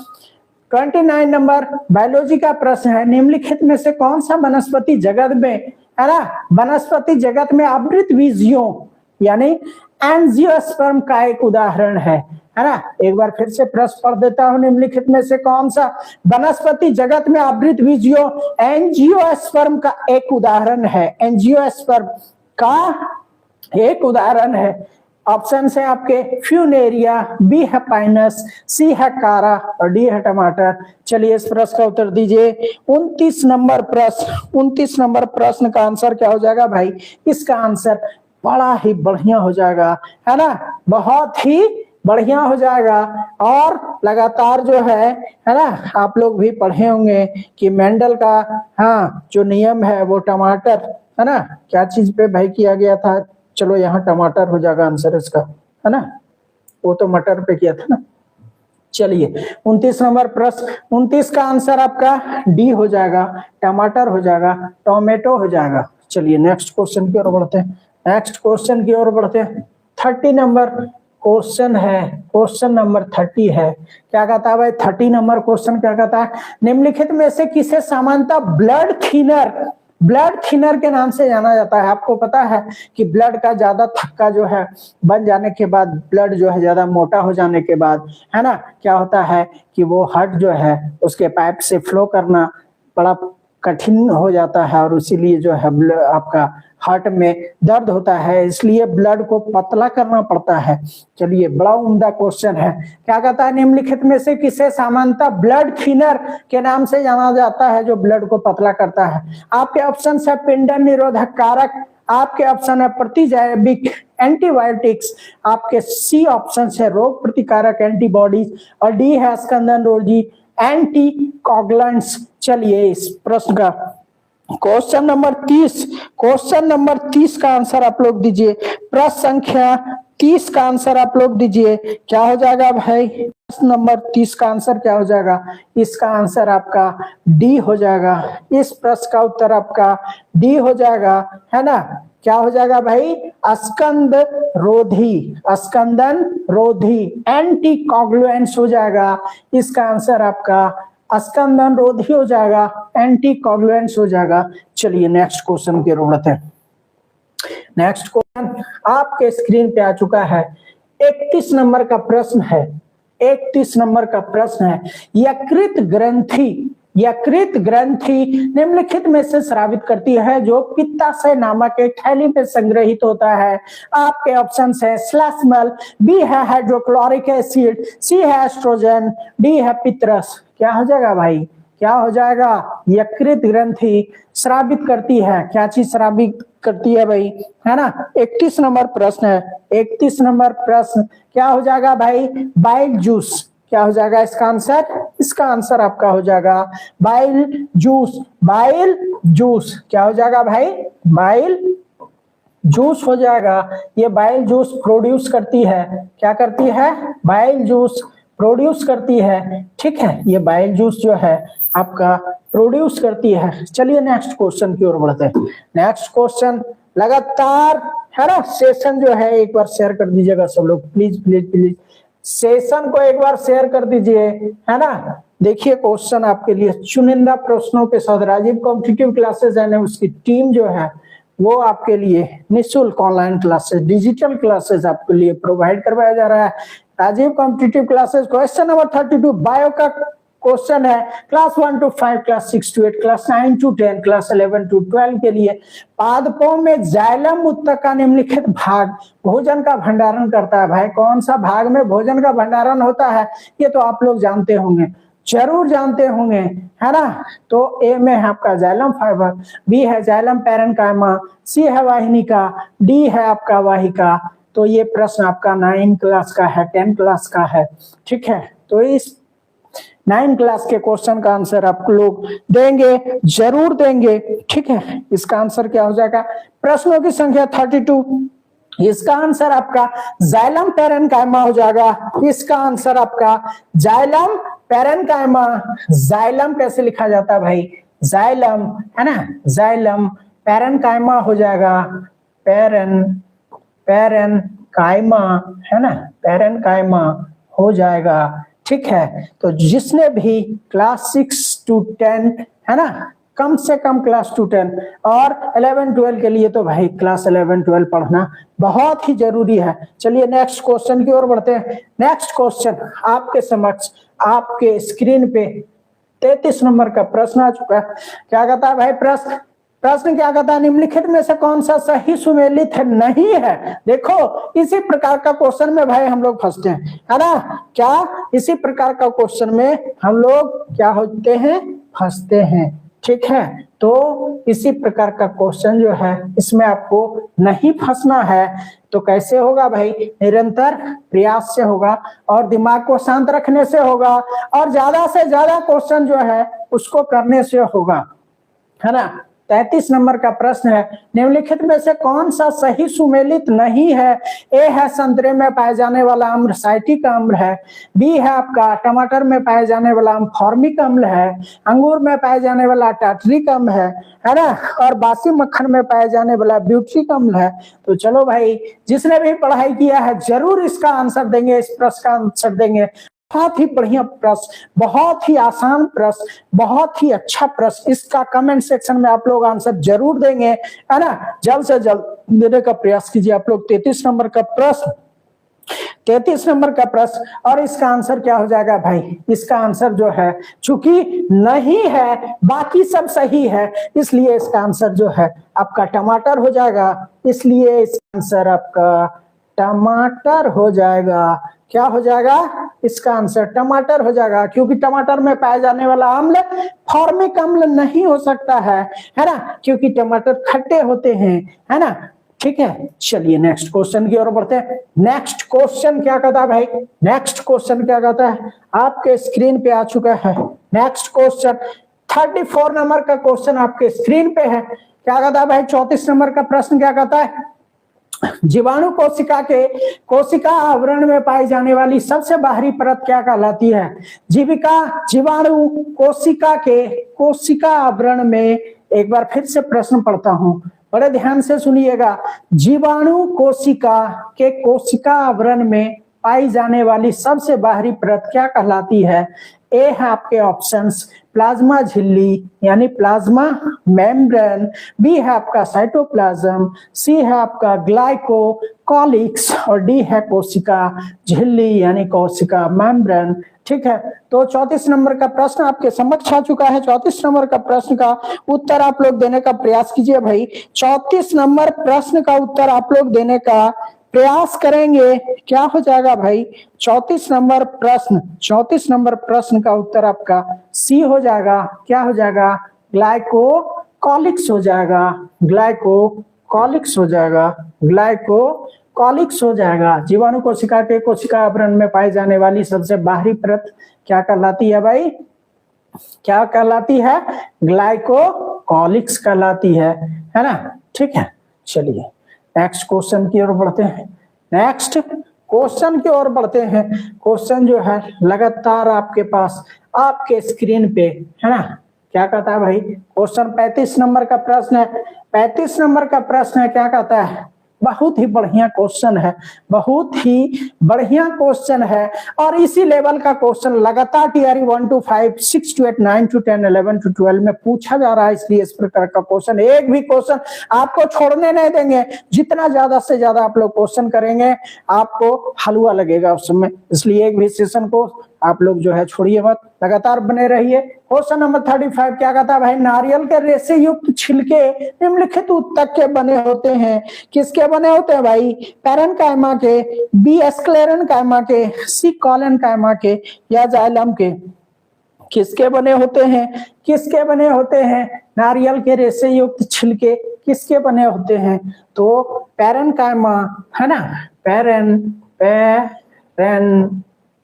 29 नंबर बायोलॉजी का प्रश्न है। निम्नलिखित में से कौन सा वनस्पति जगत में, है ना, वनस्पति जगत में आवृत बीजियों यानी एंजियोस्पर्म का एक उदाहरण है ना। एक बार फिर से प्रश्न पढ़ देता हूं। निम्नलिखित में से कौन सा वनस्पति जगत में आवृत बीजियों एंजियोस्पर्म का एक उदाहरण है? एंजियोस्पर्म का एक उदाहरण है। ऑप्शन है आपके फ्यूनेरिया, बी है पाइनस, सी है कारा और डी है टमाटर। चलिए इस प्रश्न का उत्तर दीजिए। 29 नंबर प्रश्न, 29 नंबर प्रश्न का आंसर क्या हो जाएगा भाई? इसका आंसर बड़ा ही बढ़िया हो जाएगा, है ना, बहुत ही बढ़िया हो जाएगा। और लगातार जो है ना, आप लोग भी पढ़े होंगे कि मेंडल का, हाँ, जो नियम है वो टमाटर, है ना, क्या चीज पे भाई किया गया था? चलो यहाँ टमाटर हो जाएगा आंसर इसका, है ना, वो तो मटर पे किया था ना। चलिए 29 नंबर प्रश्न, 29 का आंसर आपका डी हो जाएगा, टमाटर हो जाएगा, टोमेटो हो जाएगा। चलिए नेक्स्ट क्वेश्चन की ओर बढ़ते हैं, नेक्स्ट क्वेश्चन की ओर बढ़ते हैं। 30 नंबर क्वेश्चन है, क्वेश्चन नंबर 30 है। क्या कहता है भाई 30 नंबर क्वेश्चन क्या कहता है, निम्नलिखित में से किसे सामान्यतः ब्लड थिनर के नाम से जाना जाता है। आपको पता है कि ब्लड का ज्यादा थक्का जो है बन जाने के बाद, ब्लड जो है ज्यादा मोटा हो जाने के बाद, है ना, क्या होता है कि वो हार्ट जो है उसके पाइप से फ्लो करना बड़ा कठिन हो जाता है और इसीलिए जो है आपका हार्ट में दर्द होता है, इसलिए ब्लड को पतला करना पड़ता है। चलिए बड़ा उम्दा क्वेश्चन है। क्या कहता है, निम्नलिखित में से किसे सामान्यतः ब्लड थिनर के नाम से जाना जाता है जो ब्लड को पतला करता है। आपके ऑप्शन है पिंडन निरोधक कारक, आपके ऑप्शन है प्रतिजैविक एंटीबायोटिक्स, आपके सी ऑप्शन है रोग प्रतिकारक एंटीबॉडीज, और डी है स्कंदन रोधी एंटी कॉगुलेंट्स। चलिए इस प्रश्न का क्वेश्चन नंबर 30 का आंसर आप लोग दीजिए। प्रश्न संख्या 30 का आंसर आप लोग दीजिए। क्या हो जाएगा भाई, प्रश्न नंबर 30 का आंसर क्या हो जाएगा, इसका आंसर आपका डी हो जाएगा। इस प्रश्न का उत्तर आपका डी हो जाएगा, है ना। क्या हो जाएगा भाई, स्कंदन रोधी एंटी कॉगुलेंट्स हो जाएगा। इसका आंसर आपका स्कंदन रोधी हो जाएगा, एंटी कॉगुलेंट्स हो जाएगा। चलिए नेक्स्ट क्वेश्चन की जरूरत है। नेक्स्ट क्वेश्चन आपके स्क्रीन पे आ चुका है। 31 नंबर का प्रश्न है, 31 नंबर का प्रश्न है, यकृत ग्रंथि निम्नलिखित में से स्रावित करती है जो पित्ताशय नामक एक थैली में संग्रहित होता है। आपके ऑप्शन है श्लेष्मल, बी है हाइड्रोक्लोरिक एसिड, सी है एस्ट्रोजन, डी है पितरस। क्या हो जाएगा भाई, क्या हो जाएगा, यकृत ग्रंथि स्रावित करती है, क्या चीज स्रावित करती है भाई, है ना। 31 नंबर प्रश्न है, 31 नंबर प्रश्न क्या हो जाएगा भाई, बाइल जूस। क्या हो जाएगा इसका आंसर, इसका आंसर आपका हो जाएगा बाइल जूस। क्या हो जाएगा भाई, बाइल जूस हो जाएगा। ये बाइल जूस प्रोड्यूस करती है, क्या करती है, बाइल जूस प्रोड्यूस करती है, ठीक है। ये बाइल जूस जो है आपका प्रोड्यूस करती है। चलिए नेक्स्ट क्वेश्चन की ओर बढ़ते हैं। नेक्स्ट क्वेश्चन लगातार, है ना, सेशन जो है एक बार शेयर कर दीजिएगा सब लोग, प्लीज सेशन को एक बार शेयर कर दीजिए, है ना। देखिए क्वेश्चन आपके लिए चुनिंदा प्रश्नों के साथ राजीव कॉम्पिटिटिव क्लासेस है, उसकी टीम जो है वो आपके लिए निःशुल्क ऑनलाइन क्लासेस, डिजिटल क्लासेस आपके लिए प्रोवाइड करवाया जा रहा है। Rajiv competitive classes question number 32 bio का क्वेश्चन है, class 1 to 5, class 6 to 8, class 9 to 10, class 11 to 12 के लिए। पादपों में जाइलम उत्तक का निम्नलिखित भाग भोजन का भंडारण करता है। भाई कौन सा भाग में भोजन का भंडारण होता है, ये तो आप लोग जानते होंगे, जरूर जानते होंगे, है ना। तो ए में है आपका जाइलम फाइबर, बी है जाइलम पैरेन्काइमा, सी है वाहिनिका, डी है आपका वाहिका। तो ये प्रश्न आपका 9 क्लास का है, 10 क्लास का है, ठीक है। तो इस 9 क्लास के क्वेश्चन का आंसर आप लोग देंगे, जरूर देंगे, ठीक है। इसका आंसर क्या हो जाएगा, प्रश्नों की संख्या 32, इसका आंसर आपका जाइलम पैरेन्काइमा हो जाएगा। इसका आंसर आपका जाइलम पैरेन्काइमा। जाइलम कैसे लिखा जाता है भाई, जाइलम, है ना, जाइलम पैरेन्काइमा हो जाएगा, पैरेन्काइमा, है ना, पैरेन्काइमा हो जाएगा, ठीक है। तो जिसने भी क्लास 6 to 10, है ना, कम से कम क्लास 2 10 और 11-12 के लिए तो भाई क्लास 11-12 पढ़ना बहुत ही जरूरी है। चलिए नेक्स्ट क्वेश्चन की ओर बढ़ते हैं। नेक्स्ट क्वेश्चन आपके समक्ष आपके स्क्रीन पे 33 नंबर का प्रश्न आ चुका है। क्या कहता है भाई, प्रश्न क्या कहता है, निम्नलिखित में से कौन सा सही सुमेलित है, नहीं है। देखो इसी प्रकार का क्वेश्चन में भाई हम लोग फंसते हैं, है ना। क्या इसी प्रकार का क्वेश्चन में हम लोग क्या होते हैं, फंसते हैं, ठीक है। तो इसी प्रकार का क्वेश्चन जो है इसमें आपको नहीं फंसना है। तो कैसे होगा भाई, निरंतर प्रयास से होगा और दिमाग को शांत रखने से होगा और ज्यादा से ज्यादा क्वेश्चन जो है उसको करने से होगा, है ना। 33 नंबर का प्रश्न है, निम्नलिखित में से कौन सा सही सुमेलित नहीं है? ए है संतरे में पाए जाने वाला अम्ल साइट्रिक अम्ल है, बी है आपका टमाटर में पाए जाने वाला अम्ल फॉर्मिक अम्ल है, अंगूर में पाए जाने वाला टार्टरिक अम्ल है ना, और बासी मक्खन में पाए जाने वाला ब्यूट्रिक अम्ल है। तो चलो भाई, जिसने भी पढ़ाई किया है जरूर इसका आंसर देंगे, इस प्रश्न का आंसर देंगे। बहुत ही बढ़िया प्रश्न, बहुत ही आसान प्रश्न, बहुत ही अच्छा प्रश्न। इसका कमेंट सेक्शन में आप लोग आंसर जरूर देंगे, है ना। जल्द से जल्द देने का प्रयास कीजिए आप लोग। 33 नंबर का प्रश्न, 33 नंबर का प्रश्न, और इसका आंसर क्या हो जाएगा भाई? इसका आंसर जो है, चूंकि नहीं है बाकी सब सही है, इसलिए इसका आंसर जो है आपका टमाटर हो जाएगा। इसलिए इसका आंसर आपका टमाटर हो जाएगा। क्या हो जाएगा? इसका आंसर टमाटर हो जाएगा, क्योंकि टमाटर में पाया जाने वाला अम्ल फॉर्मिक अम्ल नहीं हो सकता है ना, क्योंकि टमाटर खट्टे होते हैं, है ना। ठीक है, चलिए नेक्स्ट क्वेश्चन की ओर बढ़ते हैं। नेक्स्ट क्वेश्चन क्या कहता है भाई? नेक्स्ट क्वेश्चन क्या कहता है? आपके स्क्रीन पे आ चुका है नेक्स्ट क्वेश्चन। 34 नंबर का क्वेश्चन आपके स्क्रीन पे है। क्या कहता है भाई? 34 नंबर का प्रश्न क्या कहता है? जीवाणु कोशिका के कोशिका आवरण में पाई जाने वाली सबसे बाहरी परत क्या कहलाती है? जीवाणु कोशिका के कोशिका आवरण में, एक बार फिर से प्रश्न पढ़ता हूं, बड़े ध्यान से सुनिएगा। जीवाणु कोशिका के कोशिका आवरण में पाई जाने वाली सबसे बाहरी परत क्या कहलाती है? ए है आपके ऑप्शंस प्लाज्मा झिल्ली यानी प्लाज्मा मेम्ब्रेन, बी है आपका साइटोप्लाज्म, सी है आपका ग्लाइकोकॉलिक्स, और डी है कोशिका झिल्ली यानी कोशिका मेम्ब्रेन। ठीक है, तो 34 नंबर का प्रश्न आपके समक्ष आ चुका है। 34 नंबर का प्रश्न का उत्तर आप लोग देने का प्रयास कीजिए भाई। 34 नंबर प्रश्न का उत्तर आप लोग देने का प्रयास करेंगे। क्या हो जाएगा भाई? 34 नंबर प्रश्न, 34 नंबर प्रश्न का उत्तर आपका सी हो जाएगा। क्या हो जाएगा? ग्लाइकोकॉलिक्स हो जाएगा, ग्लाइकोकॉलिक्स हो जाएगा, ग्लाइकोकॉलिक्स हो जाएगा। जीवाणु कोशिका के कोशिका आवरण में पाई जाने वाली सबसे बाहरी परत क्या कहलाती है भाई? क्या कहलाती है? ग्लाइकोकॉलिक्स कहलाती है ना। ठीक है, चलिए नेक्स्ट क्वेश्चन की ओर बढ़ते हैं। नेक्स्ट क्वेश्चन की ओर बढ़ते हैं। क्वेश्चन जो है लगातार आपके पास आपके स्क्रीन पे है ना। क्या कहता है भाई? क्वेश्चन 35 नंबर का प्रश्न है। 35 नंबर का प्रश्न है, क्या कहता है? बहुत ही बढ़िया क्वेश्चन है, बहुत ही बढ़िया क्वेश्चन है, और इसी लेवल का क्वेश्चन लगातार TRE 1 to 5, 6 to 8, 9 to 10, 11 to 12 में पूछा जा रहा है। इसलिए इस प्रकार का क्वेश्चन, एक भी क्वेश्चन आपको छोड़ने नहीं देंगे। जितना ज्यादा से ज्यादा आप लोग क्वेश्चन करेंगे आपको हलवा लगेगा उस समय, इसलिए एक भी सेशन को आप लोग जो है छोड़िए मत, लगातार बने रहिए। क्वेश्चन नंबर 35 क्या कहता है भाई? नारियल के रेशे युक्त छिलके निम्नलिखित ऊतक के बने होते हैं। किसके बने होते हैं भाई? पैरेन्काइमा के, बी स्क्लेरेन्काइमा के, सी कोलेन्काइमा के, या जाइलम के। किसके बने होते हैं? किसके बने होते हैं? नारियल के रेशे युक्त छिलके किसके बने होते हैं? तो पैरेन्काइमा है ना,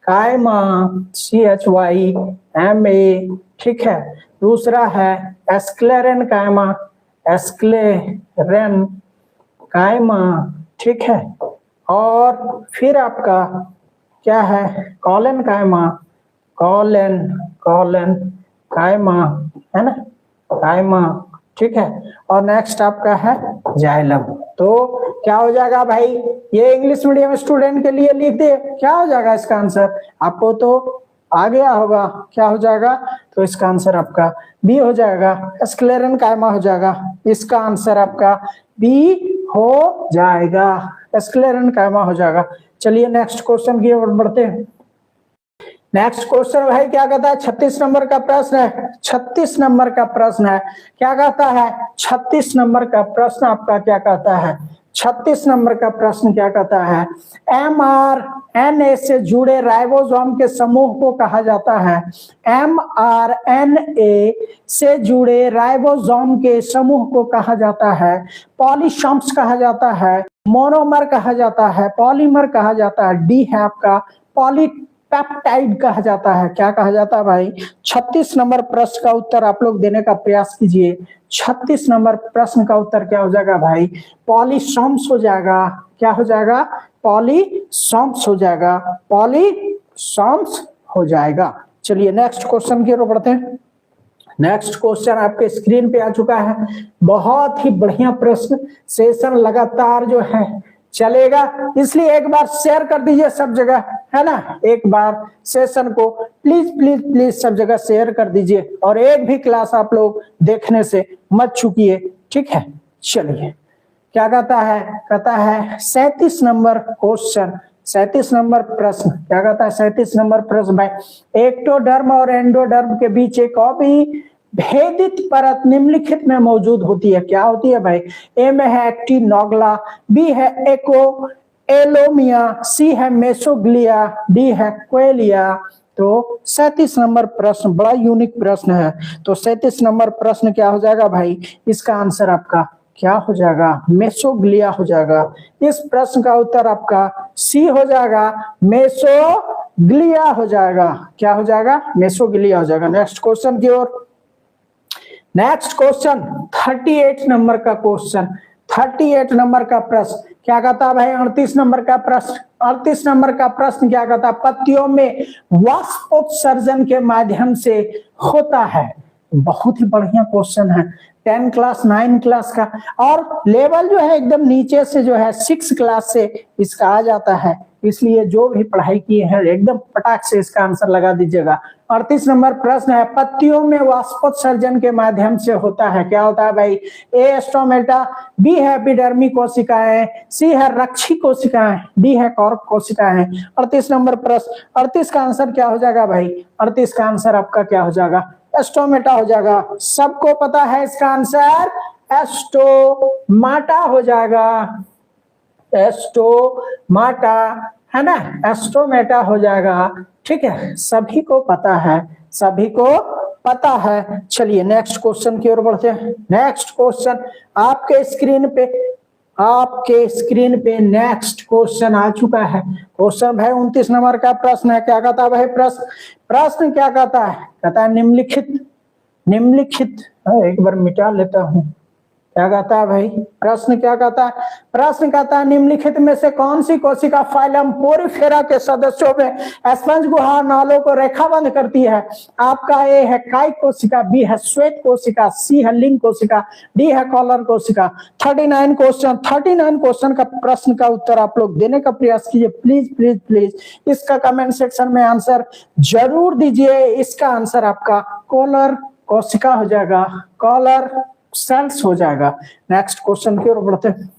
कायमा, CHYMA। ठीक है, दूसरा है एस्क्लेरेन्काइमा, एस्क्लेरेन्काइमा। ठीक है, और फिर आपका क्या है? कोलेन्काइमा, कोलेन्काइमा है ना, कायमा। ठीक है, और नेक्स्ट आपका है जाइलम। तो क्या हो जाएगा भाई? ये इंग्लिश मीडियम स्टूडेंट के लिए लिख दे, क्या हो जाएगा इसका आंसर? आपको तो आ गया होगा। क्या हो जाएगा? तो इसका आंसर आपका बी हो जाएगा, स्क्लेरेन्काइमा हो जाएगा। इसका आंसर आपका बी हो जाएगा, स्क्लेरेन्काइमा हो जाएगा। चलिए नेक्स्ट क्वेश्चन की ओर बढ़ते हैं। नेक्स्ट क्वेश्चन भाई क्या कहता है? 36 नंबर का प्रश्न है। 36 नंबर का प्रश्न है, क्या कहता है? 36 नंबर का प्रश्न आपका क्या कहता है? 36 नंबर का प्रश्न क्या कहता है? mRNA से जुड़े राइबोसोम के समूह को कहा जाता है। mRNA से जुड़े राइबोसोम के समूह को कहा जाता है। पॉलीसोम्स कहा जाता है, मोनोमर कहा जाता है, पॉलीमर कहा जाता है। डी है आपका पेप्टाइड कहा जाता है। क्या कहा जाता है भाई? 36 नंबर प्रश्न का उत्तर आप लोग देने का प्रयास कीजिए। 36 नंबर प्रश्न का उत्तर क्या हो जाएगा भाई? पॉलीसॉम्स हो जाएगा। क्या हो जाएगा? पॉलीसॉम्स हो जाएगा, पॉलीसॉम्स हो जाएगा। चलिए नेक्स्ट क्वेश्चन की ओर बढ़ते हैं। नेक्स्ट क्वेश्चन आपके स्क्रीन पे आ चुका है। बहुत ही बढ़िया प्रश्न, सेशन लगातार जो है चलेगा, इसलिए एक बार शेयर कर दीजिए सब जगह, है ना। एक बार सेशन को प्लीज प्लीज प्लीज सब जगह शेयर कर दीजिए और एक भी क्लास आप लोग देखने से मत चूकिए, ठीक है। चलिए क्या कहता है? कहता है 37 नंबर क्वेश्चन, 37 नंबर प्रश्न। क्या कहता है? 37 नंबर प्रश्न भाई, एक्टोडर्म और एंडोडर्म के बीच एक भेदित परत निम्नलिखित में मौजूद होती है। क्या होती है भाई? ए में है एक्टिनोग्ला, बी है एको एलोमिया, सी है मेसोग्लिया, डी है क्वेलिया। तो 37 नंबर प्रश्न बड़ा यूनिक प्रश्न है। तो 37 नंबर प्रश्न क्या हो जाएगा भाई? इसका आंसर आपका क्या हो जाएगा? मेसोग्लिया हो जाएगा। इस प्रश्न का उत्तर आपका सी हो जाएगा, मेसोग्लिया हो जाएगा। क्या हो जाएगा? मेसोग्लिया हो जाएगा। नेक्स्ट क्वेश्चन की ओर। नेक्स्ट क्वेश्चन 38 नंबर का क्वेश्चन, 38 नंबर का प्रश्न क्या कहता है भाई? 38 नंबर का प्रश्न, 38 नंबर का प्रश्न क्या कहता है? पत्तियों में वाष्पोत्सर्जन के माध्यम से होता है। बहुत ही बढ़िया क्वेश्चन है, 10 क्लास 9 क्लास का, और लेवल जो है एकदम नीचे से जो है 6 क्लास से इसका आ जाता है, इसलिए जो भी पढ़ाई की है एकदम पटाख से इसका आंसर लगा दीजिएगा। 38 नंबर प्रश्न है, पत्तियों में वाष्पोत्सर्जन के माध्यम से होता है। क्या होता है भाई? ए स्टोमेटा, बी है एपिडर्मी कोशिकाएं, सी है रक्षी कोशिकाएं, डी है कॉर्क कोशिकाएं। 38 नंबर प्रश्न, 38 का आंसर क्या हो जाएगा भाई? 38 का आंसर आपका क्या हो जाएगा? एस्टोमेटा हो जाएगा। सबको पता है इसका आंसर एस्टोमाटा हो जाएगा, एस्टोमाटा, है ना, एस्टोमेटा हो जाएगा, ठीक है। सभी को पता है, सभी को पता है। चलिए नेक्स्ट क्वेश्चन की ओर बढ़ते हैं। नेक्स्ट क्वेश्चन आपके स्क्रीन पे नेक्स्ट क्वेश्चन आ चुका है। क्वेश्चन है 29 नंबर का प्रश्न है। क्या कहता है भाई? प्रश्न क्या कहता है? कहता है निम्नलिखित एक बार मिटा लेता हूं। क्या कहता है भाई? प्रश्न क्या कहता है? प्रश्न कहता है निम्नलिखित में से कौन सी कोशिका फाइलम पोरिफेरा के सदस्यों में स्पंज गुहा नालों को रेखाबंद करती है? आपका ए है काइक कोशिका, बी है श्वेत कोशिका, सी है लिंग कोशिका, डी है कॉलर कोशिका। 39 क्वेश्चन का प्रश्न का उत्तर आप लोग देने का प्रयास कीजिए। प्लीज प्लीज प्लीज इसका कमेंट सेक्शन में आंसर जरूर दीजिए। इसका आंसर आपका कॉलर कोशिका हो जाएगा, कॉलर सेल्स हो जाएगा। नेक्स्ट क्वेश्चन की ओर बढ़ते हैं।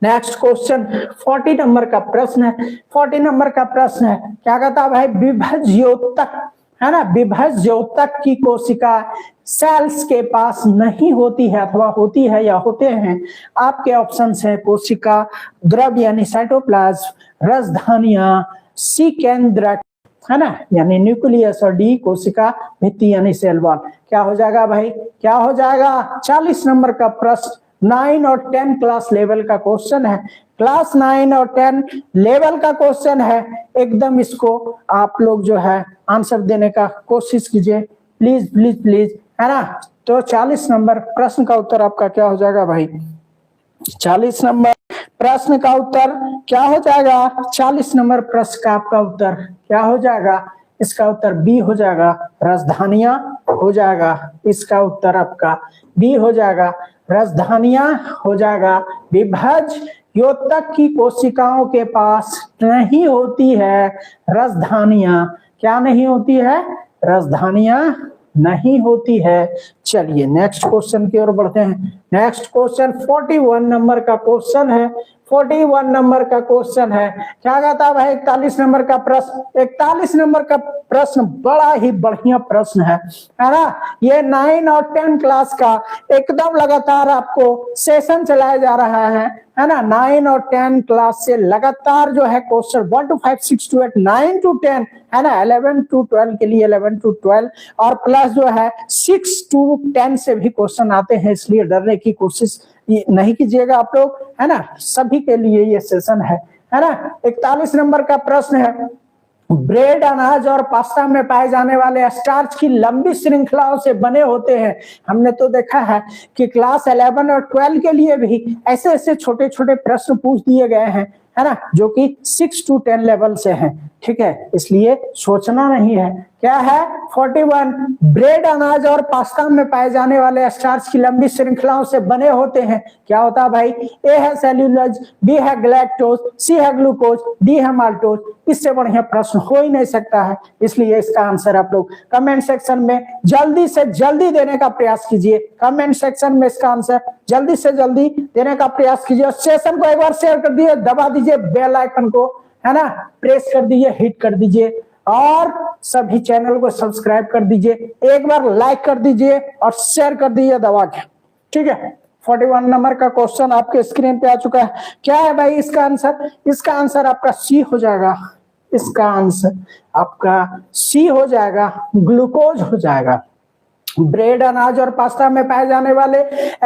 नेक्स्ट क्वेश्चन 40 नंबर का प्रश्न है। 40 नंबर का प्रश्न है, क्या कहता है भाई? विभज्योतक, है ना, विभज्योतक की कोशिका सेल्स के पास नहीं होती है अथवा होती है या होते हैं। आपके ऑप्शंस है कोशिका द्रव यानी साइटोप्लाज्म, रसधानियां, सी केंद्रक, है ना, यानी न्यूक्लियस, और डी कोशिका भित्ति यानी सेल वॉल। क्या हो जाएगा भाई? क्या हो जाएगा? 40 नंबर का प्रश्न 9 और 10 क्लास लेवल का क्वेश्चन है। क्लास 9 और 10 लेवल का क्वेश्चन है। एकदम इसको आप लोग जो है आंसर देने का कोशिश कीजिए, प्लीज प्लीज प्लीज, है ना। तो 40 नंबर प्रश्न का उत्तर आपका क्या हो जाएगा भाई? 40 नंबर प्रश्न का उत्तर क्या हो जाएगा? 40 नंबर प्रश्न का आपका उत्तर क्या हो जाएगा? इसका उत्तर बी हो जाएगा, रसधानियां हो जाएगा। इसका उत्तर आपका बी हो जाएगा, रसधानियां हो जाएगा। विभज्योतक की कोशिकाओं के पास नहीं होती है रसधानियां। क्या नहीं होती है? रसधानियां नहीं होती है। चलिए नेक्स्ट क्वेश्चन की ओर बढ़ते हैं। नेक्स्ट क्वेश्चन 41 नंबर का क्वेश्चन है। 41 नंबर का क्वेश्चन है। क्या कहता है भाई? 41 नंबर का प्रश्न, 41 नंबर का प्रश्न बड़ा ही बढ़िया प्रश्न है ना। ये 9 और 10 क्लास का एकदम लगातार आपको सेशन चलाया जा रहा है ना। 9 और 10 क्लास से लगातार जो है क्वेश्चन 1 to 5, 6 to 8, 9 to 10, है ना, 11 to 12 के लिए 11 to 12 और प्लस जो है 6 to 10 से भी क्वेश्चन आते हैं, इसलिए डरने की कोशिश नहीं कीजिएगा आप लोग, है ना। सभी के लिए ये सेशन है ना। 41 नंबर का प्रश्न है, ब्रेड, अनाज और पास्ता में पाए जाने वाले स्टार्च की लंबी श्रृंखलाओं से बने होते हैं। हमने तो देखा है कि क्लास 11 और 12 के लिए भी ऐसे ऐसे छोटे छोटे प्रश्न पूछ दिए गए हैं, है ना, जो कि 6 to 10 लेवल से हैं। ठीक है, इसलिए सोचना नहीं है। क्या है 41, ब्रेड, अनाज और पास्ता में पाए जाने वाले स्टार्च की लंबी श्रृंखलाओं से बने होते हैं। क्या होता है भाई? ए है सेल्यूलोज, बी है ग्लैक्टोज, सी है ग्लूकोज, डी है माल्टोज। इससे बढ़िया प्रश्न हो ही नहीं सकता है, इसलिए इसका आंसर आप लोग कमेंट सेक्शन में जल्दी से जल्दी देने का प्रयास कीजिए। कमेंट सेक्शन में इसका आंसर जल्दी से जल्दी देने का प्रयास कीजिए। सेशन को एक बार शेयर कर दीजिए, दबा दीजिए बेल आइकन को, है ना, प्रेस कर दीजिए, हिट कर दीजिए और सभी चैनल को सब्सक्राइब कर दीजिए। एक बार लाइक कर दीजिए और शेयर कर दीजिए दबा के। ठीक है, 41 नंबर का क्वेश्चन आपके स्क्रीन पे आ चुका है। क्या है भाई इसका आंसर? इसका आंसर आपका सी हो जाएगा। इसका आंसर आपका सी हो जाएगा, ग्लूकोज हो जाएगा। ब्रेड, अनाज और पास्ता में पाए जाने वाले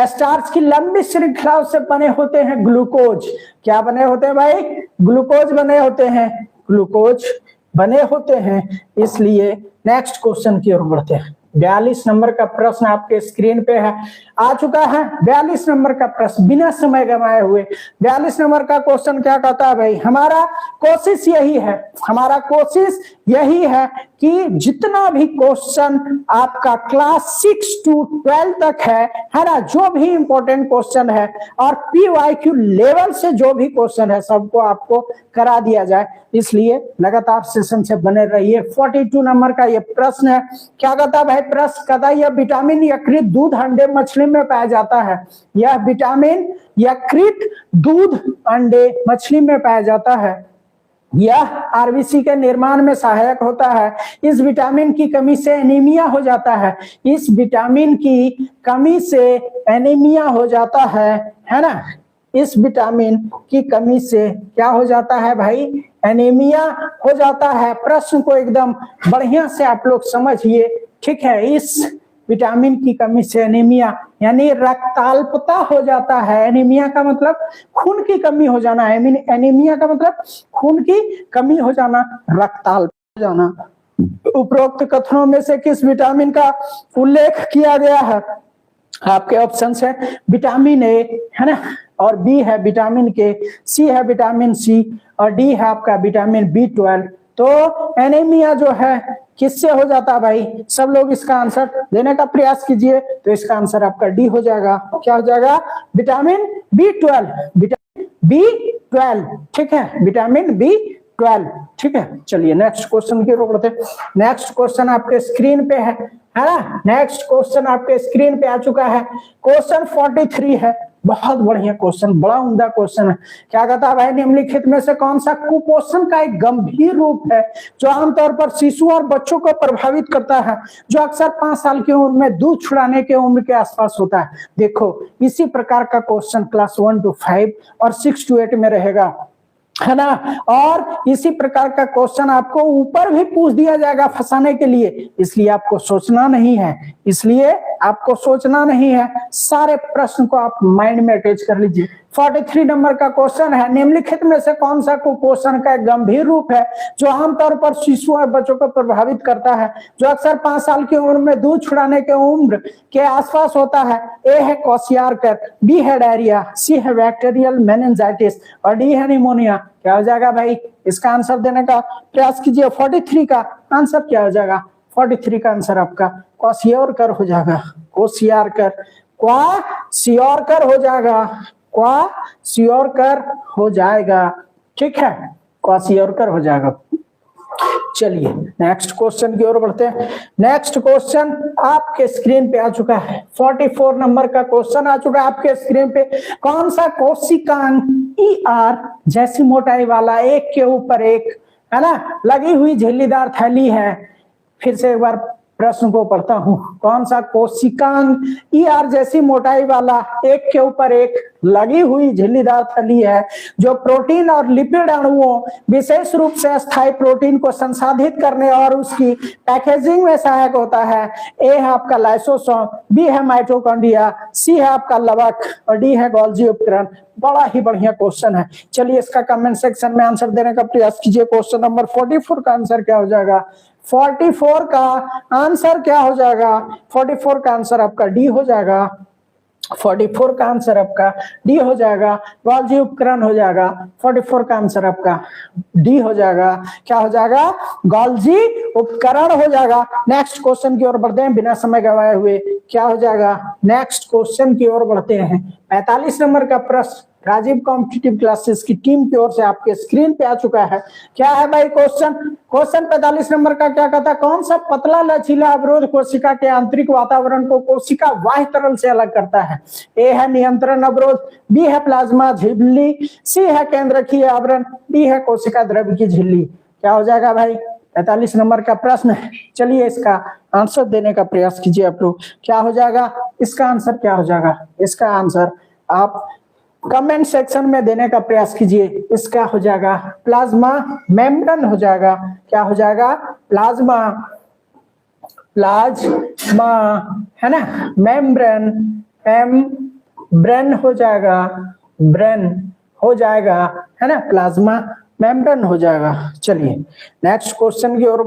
स्टार्च की लंबी श्रृंखलाओं से बने होते हैं ग्लूकोज। क्या बने होते हैं भाई? ग्लूकोज बने होते हैं, ग्लूकोज बने होते हैं। इसलिए नेक्स्ट क्वेश्चन की ओर बढ़ते हैं। 42 नंबर का प्रश्न आपके स्क्रीन पे है, आ चुका है 42 नंबर का प्रश्न, बिना समय गंवाए हुए। 42 नंबर का क्वेश्चन क्या कहता है भाई? हमारा कोशिश यही है, हमारा कोशिश यही है कि जितना भी क्वेश्चन आपका क्लास 6 to 12 तक है ना, जो भी इंपॉर्टेंट क्वेश्चन है और PYQ लेवल से जो भी क्वेश्चन है सबको आपको करा दिया जाए। इसलिए लगातार सेशन से बने रहिए। 42 नंबर का ये प्रश्न है। क्या कहता है भाई प्रश्न? कहता है यह विटामिन यकृत दूध, अंडे, मछली में पाया जाता है। यह विटामिन यकृत दूध, अंडे, मछली में पाया जाता है। यह आरबीसी के निर्माण में सहायक होता है। इस विटामिन की कमी से एनीमिया हो जाता है। इस विटामिन की कमी से एनीमिया हो जाता है ना। इस विटामिन की कमी से क्या हो जाता है भाई? एनीमिया हो जाता है। प्रश्न को एकदम बढ़िया से आप लोग समझिए। ठीक है, इस विटामिन की कमी से एनीमिया यानी रक्ताल्पता हो जाता है। एनीमिया का मतलब खून की कमी हो जाना। एनीमिया का मतलब खून की कमी हो जाना, रक्ताल्प हो जाना। उपरोक्त कथनों में से किस विटामिन का उल्लेख किया गया है? आपके ऑप्शन है विटामिन ए, है ना, और बी है विटामिन के, सी है विटामिन सी और डी है आपका विटामिन B12। तो एनीमिया जो है किससे हो जाता है भाई? सब लोग इसका आंसर देने का प्रयास कीजिए। तो इसका आंसर आपका डी हो जाएगा। क्या हो जाएगा? Vitamin B12, vitamin B12। ठीक है, विटामिन B12। ठीक है, चलिए नेक्स्ट क्वेश्चन की ओर बढ़ते हैं। नेक्स्ट क्वेश्चन आपके स्क्रीन पे है ना। नेक्स्ट क्वेश्चन आपके स्क्रीन पे आ चुका है। क्वेश्चन 43 है। बहुत बढ़िया क्वेश्चन, बड़ा उम्दा क्वेश्चन है। क्या कहता है भाई? निम्नलिखित में से कौन सा कुपोषण का एक गंभीर रूप है जो आमतौर पर शिशु और बच्चों को प्रभावित करता है, जो अक्सर 5 साल की उम्र में दूध छुड़ाने के उम्र के आसपास होता है? देखो, इसी प्रकार का क्वेश्चन क्लास 1 to 5 और 6 to 8 में रहेगा, है ना। और इसी प्रकार का क्वेश्चन आपको ऊपर भी पूछ दिया जाएगा फंसाने के लिए। इसलिए आपको सोचना नहीं है, इसलिए आपको सोचना नहीं है। सारे प्रश्न को आप माइंड में अटैच कर लीजिए। 43 नंबर का क्वेश्चन है, निम्नलिखित में से कौन सा कुपोषण का एक गंभीर रूप है जो आमतौर पर शिशु और बच्चों को प्रभावित करता है, जो अक्सर 5 साल की उम्र में दूध छुड़ाने के उम्र के आसपास होता है? ए है क्वाशियारकर, बी है डायरिया, सी है बैक्टीरियल मेनिंजाइटिस और डी है निमोनिया। क्या हो जाएगा भाई? इसका आंसर देने का प्रयास कीजिए। 43 का आंसर क्या हो जाएगा? 43 का आंसर आपका क्वाशियारकर हो जाएगा। क्वाशियारकर, क्वाशियारकर हो जाएगा, क्वाशियारकर हो जाएगा। ठीक है, क्वाशियारकर हो जाएगा। चलिए नेक्स्ट क्वेश्चन की ओर बढ़ते हैं। नेक्स्ट क्वेश्चन आपके स्क्रीन पे आ चुका है। 44 नंबर का क्वेश्चन आ चुका है आपके स्क्रीन पे। कौन सा कोशिकांग ER जैसी मोटाई वाला एक के ऊपर एक, है ना, लगी हुई झिल्लीदार थैली है? फिर से एक बार प्रश्न को पढ़ता हूं। कौन सा कोशिकांग ER जैसी मोटाई वाला एक के ऊपर एक लगी हुई झिल्लीदार थैली है जो प्रोटीन और लिपिड अणुओं, विशेष रूप से स्थायी प्रोटीन को संसाधित करने और उसकी पैकेजिंग में सहायक होता है। ए है आपका लाइसोसोम, बी है माइटोकॉन्ड्रिया, सी है आपका लवक और डी है गोल्जी उपकरण। बड़ा ही बढ़िया क्वेश्चन है। चलिए इसका कमेंट सेक्शन में आंसर देने का प्रयास कीजिए। क्वेश्चन नंबर 44 का आंसर क्या हो जाएगा? 44 का आंसर क्या हो जाएगा? 44 का आंसर आपका डी हो जाएगा। 44 का आंसर आपका डी हो जाएगा, गोल्जी उपकरण हो जाएगा। 44 का आंसर आपका डी हो जाएगा। क्या हो जाएगा? गोल्जी उपकरण हो जाएगा। नेक्स्ट क्वेश्चन की ओर बढ़ते हैं बिना समय गवाए हुए। क्या हो जाएगा? नेक्स्ट क्वेश्चन की ओर बढ़ते हैं। 45 नंबर का प्रश्न राजीव कॉम्पिटिटिव क्लासेस की टीम की ओर से आपके स्क्रीन पे आ चुका है। क्या है भाई क्वेश्चन? क्वेश्चन 45 नंबर का क्या कहता है? कौन सा पतला लचीला अवरोध कोशिका के आंतरिक वातावरण को कोशिका बाह्य तरल से अलग करता है? ए है नियंत्रण अवरोध, बी है प्लाज्मा झिल्ली, सी है केंद्रकीय आवरण, डी है कोशिका द्रव्य की झिल्ली। क्या हो जाएगा भाई? 45 नंबर का प्रश्न है। चलिए इसका आंसर देने का प्रयास कीजिए आप लोग। क्या हो जाएगा? इसका आंसर क्या हो जाएगा? इसका आंसर आप कमेंट सेक्शन में देने का प्रयास कीजिए। इसका हो जाएगा प्लाज्मा मेम्ब्रेन हो जाएगा। क्या हो जाएगा? प्लाज्मा है ना, मेम्ब्रेन, ब्रेन हो जाएगा, ब्रेन हो जाएगा, है ना, प्लाज्मा मेम्ब्रेन हो जाएगा। चलिए नेक्स्ट क्वेश्चन की ओर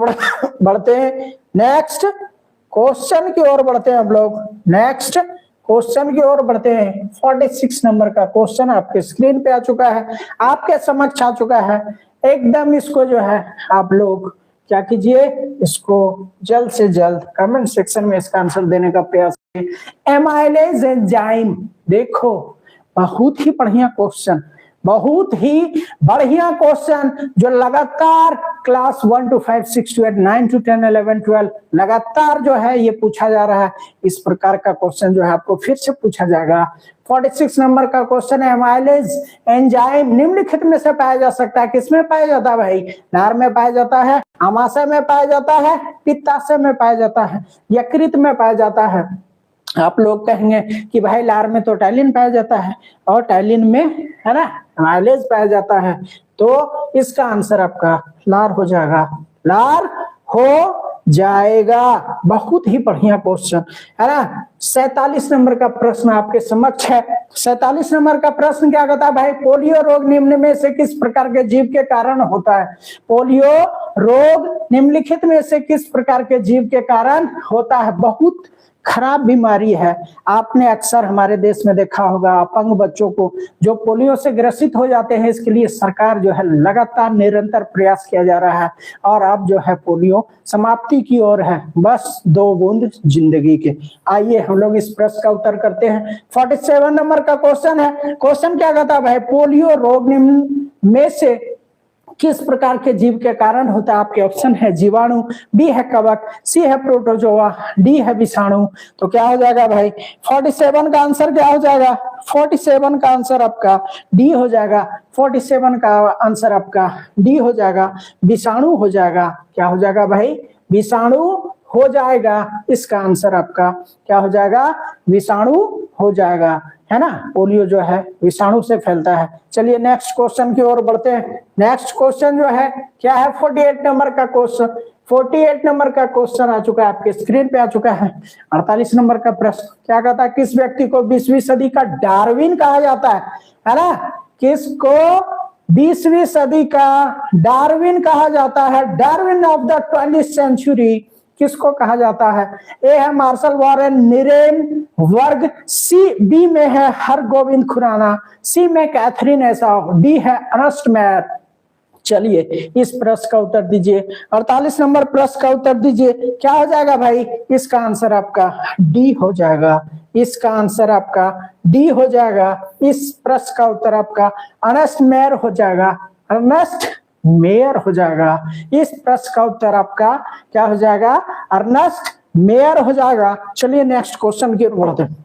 बढ़ते हैं। नेक्स्ट क्वेश्चन की ओर बढ़ते हैं हम लोग। नेक्स्ट क्वेश्चन की ओर बढ़ते हैं। 46 नंबर का क्वेश्चन आपके स्क्रीन पे आ चुका है, आपके समक्ष आ चुका है। एकदम इसको जो है आप लोग क्या कीजिए, इसको जल्द से जल्द कमेंट सेक्शन में इसका आंसर देने का प्रयास कीजिए। एमाइलेज एंजाइम, देखो बहुत ही बढ़िया क्वेश्चन, बहुत ही बढ़िया क्वेश्चन जो लगातार क्लास 1 to 5, 6 to 8, 9 to 10, 11, 12 लगातार जो है ये पूछा जा रहा है। इस प्रकार का क्वेश्चन जो है आपको फिर से पूछा जाएगा। 46 नंबर का क्वेश्चन है, एमाइलेज एंजाइम निम्नलिखित में से पाया जा सकता है। किसमें पाया जाता है भाई? नार में पाया जाता है, आमाशय में पाया जाता है, पित्ताशय में पाया जाता है, यकृत में पाया जाता है। आप लोग कहेंगे कि भाई लार में तो टैलिन पाया जाता है और टैलिन में है ना एमाइलेज पाया जाता है, तो इसका आंसर आपका लार हो जाएगा। लार हो जाएगा। बहुत ही बढ़िया क्वेश्चन है ना। 47 नंबर का प्रश्न आपके समक्ष है। 47 नंबर का प्रश्न क्या कहता है भाई? पोलियो रोग निम्न में से किस प्रकार के जीव के कारण होता है? पोलियो रोग निम्नलिखित में से किस प्रकार के जीव के कारण होता है? बहुत खराब बीमारी है। आपने अक्सर हमारे देश में देखा होगा अपंग बच्चों को जो पोलियो से ग्रसित हो जाते हैं, इसके लिए सरकार जो है लगातार निरंतर प्रयास किया जा रहा है और अब जो है पोलियो समाप्ति की ओर है। बस 2 बूंद जिंदगी के। आइए हम लोग इस प्रश्न का उत्तर करते हैं। 47 नंबर का क्वेश्चन है। क्वेश्चन क्या कहता है भाई? पोलियो रोग निम्न में से किस प्रकार के जीव के कारण होता है? आपके ऑप्शन है जीवाणु, बी है कवक, सी है प्रोटोजोआ, डी है विषाणु। तो क्या हो जाएगा भाई? 47 का आंसर क्या हो जाएगा? 47 का आंसर आपका डी हो जाएगा। 47 का आंसर आपका डी हो जाएगा, विषाणु हो जाएगा। क्या हो जाएगा भाई? विषाणु हो जाएगा। इसका आंसर आपका क्या हो जाएगा? विषाणु हो जाएगा, है ना। पोलियो जो है विषाणु से फैलता है। चलिए नेक्स्ट क्वेश्चन की ओर बढ़ते हैं। नेक्स्ट क्वेश्चन जो है क्या है? 48 नंबर का क्वेश्चन। 48 नंबर का क्वेश्चन आ चुका है, आपके स्क्रीन पे आ चुका है। 48 नंबर का प्रश्न क्या कहता है? किस व्यक्ति को 20वीं सदी का डार्विन कहा जाता है ना? किसको 20वीं सदी का डार्विन कहा जाता है? Darwin of the 20th century किसको कहा जाता है? ए है मार्शल वॉरेन निरेन वर्ग, सी बी में है हरगोविंद खुराना, सी में कैथरीन ऐसाव, डी है अर्नेस्ट मेयर। चलिए इस प्रश्न का उत्तर दीजिए। 48 नंबर प्रश्न का उत्तर दीजिए। क्या हो जाएगा भाई? इसका आंसर आपका डी हो जाएगा। इसका आंसर आपका डी हो जाएगा। इस प्रश्न का उत्तर आपका अर्नेस्ट मेयर हो जाएगा। अर्नेस्ट मेयर हो जाएगा। इस प्रश्न का उत्तर आपका क्या हो जाएगा? अर्नेस्ट मेयर हो जाएगा। चलिए नेक्स्ट क्वेश्चन की ओर बढ़ते हैं।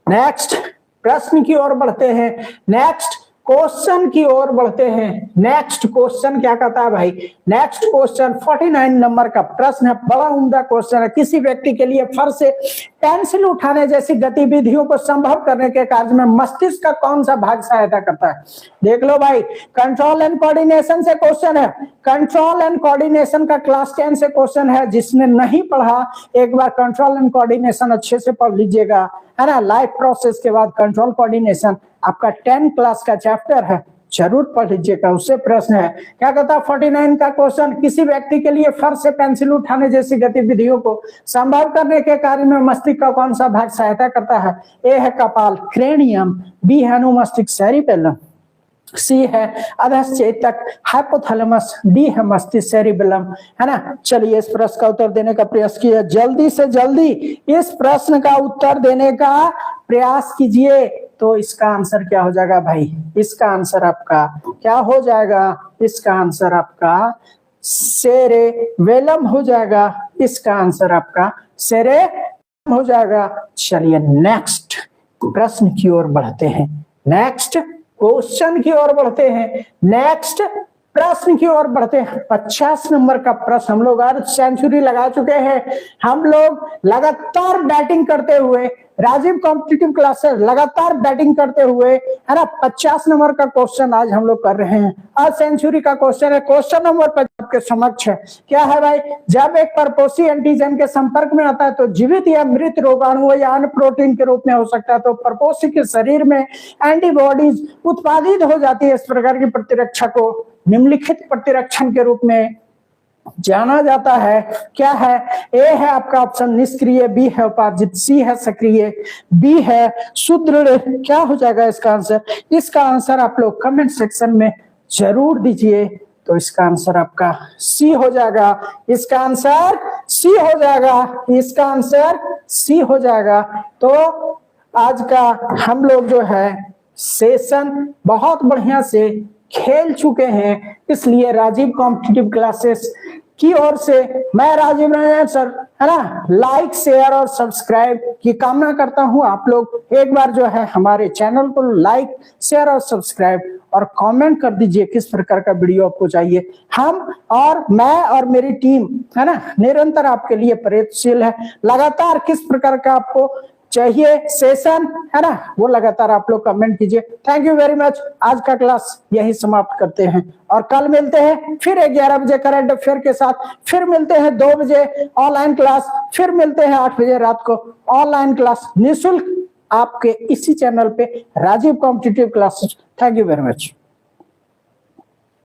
नेक्स्ट प्रश्न की ओर बढ़ते हैं। नेक्स्ट क्वेश्चन की ओर बढ़ते हैं। नेक्स्ट क्वेश्चन क्या कहता है भाई, नेक्स्ट क्वेश्चन 49 नंबर का प्रश्न है, बड़ा उम्दा क्वेश्चन है। किसी व्यक्ति के लिए फर्श से पेंसिल उठाने जैसी गतिविधियों को संभव करने के कार्य में मस्तिष्क का कौन सा भाग सहायता करता है? देख लो भाई, कंट्रोल एंड कोऑर्डिनेशन से क्वेश्चन है। कंट्रोल एंड कोऑर्डिनेशन का क्लास 10 से क्वेश्चन है। जिसने नहीं पढ़ा एक बार कंट्रोल एंड कोऑर्डिनेशन अच्छे से पढ़ लीजिएगा, है ना। लाइफ प्रोसेस के बाद कंट्रोल कोऑर्डिनेशन आपका 10 क्लास का चैप्टर है, जरूर पढ़ लीजिएगा। उससे प्रश्न है, क्या कहता है 49 का क्वेश्चन, किसी व्यक्ति के लिए फर्श से पेंसिल उठाने जैसी गतिविधियों को संभव करने के कार्य में मस्तिष्क का कौन सा भाग सहायता करता है? ए है कपाल क्रेनियम, बी है अनुमस्तिष्क सेरिबेलम, सी है अधश्चेतक हाइपोथैलेमस, डी है मस्तिष्क सेरिबेलम, है ना। चलिए इस प्रश्न का उत्तर देने का प्रयास कीजिए, जल्दी से जल्दी इस प्रश्न का उत्तर देने का प्रयास कीजिए। तो इसका आंसर क्या हो जाएगा भाई? इसका आंसर आपका क्या हो जाएगा? इसका आंसर आपका सेरेबेलम हो जाएगा। इसका आंसर आपका सेरेबेलम हो जाएगा। चलिए नेक्स्ट प्रश्न की ओर बढ़ते हैं, नेक्स्ट क्वेश्चन की ओर बढ़ते हैं, नेक्स्ट प्रश्न की ओर बढ़ते हैं। 50 नंबर का प्रश्न, हम लोग अर्ध सेंचुरी लगा चुके हैं। हम लोग लगातार बैटिंग करते हुए, राजीव कॉम्पिटिटिव क्लासेस लगातार बैटिंग करते हुए, है ना। 50 नंबर का क्वेश्चन आज हम लोग कर रहे हैं। अर्ध सेंचुरी का क्वेश्चन है। क्वेश्चन नंबर 50 आपके समक्ष है। क्या है भाई? जब एक परपोषी एंटीजन के संपर्क में आता है तो जीवित या मृत रोगाणु या अन्य प्रोटीन के रूप में हो सकता है। तो परपोषी के शरीर में एंटीबॉडीज उत्पादित हो जाती है। इस प्रकार की प्रतिरक्षा को निम्नलिखित प्रतिरक्षण के रूप में जाना जाता है। क्या है? ए है आपका ऑप्शन निष्क्रिय, बी है उपार्जित, सी है सक्रिय, बी है सुदृढ़। क्या हो जाएगा इसका आंसर? इसका आंसर आप लोग कमेंट सेक्शन में जरूर दीजिए। तो इसका आंसर आपका सी हो जाएगा। इसका आंसर सी हो जाएगा। इसका आंसर सी हो जाएगा। तो आज का हम लोग जो है सेशन बहुत बढ़िया से खेल चुके हैं। इसलिए राजीव कॉम्पिटिटिव क्लासेस की ओर से मैं राजीव रंजन सर, है ना, लाइक शेयर और सब्सक्राइब की कामना करता हूं। आप लोग एक बार जो है हमारे चैनल को लाइक शेयर और सब्सक्राइब और कमेंट कर दीजिए किस प्रकार का वीडियो आपको चाहिए। हम और मैं और मेरी टीम, है ना, निरंतर आपके लिए प्रयत्नशील है। लगातार किस प्रकार का आपको चाहिए सेशन, है ना, वो लगातार आप लोग कमेंट कीजिए। Thank you very much. आज का क्लास यही समाप्त करते हैं और कल मिलते हैं फिर 11 बजे करंट अफेयर के साथ। फिर मिलते हैं 2 बजे ऑनलाइन क्लास, फिर मिलते हैं 8 बजे रात को ऑनलाइन क्लास निःशुल्क आपके इसी चैनल पे Rajiv competitive classes. Thank you very much.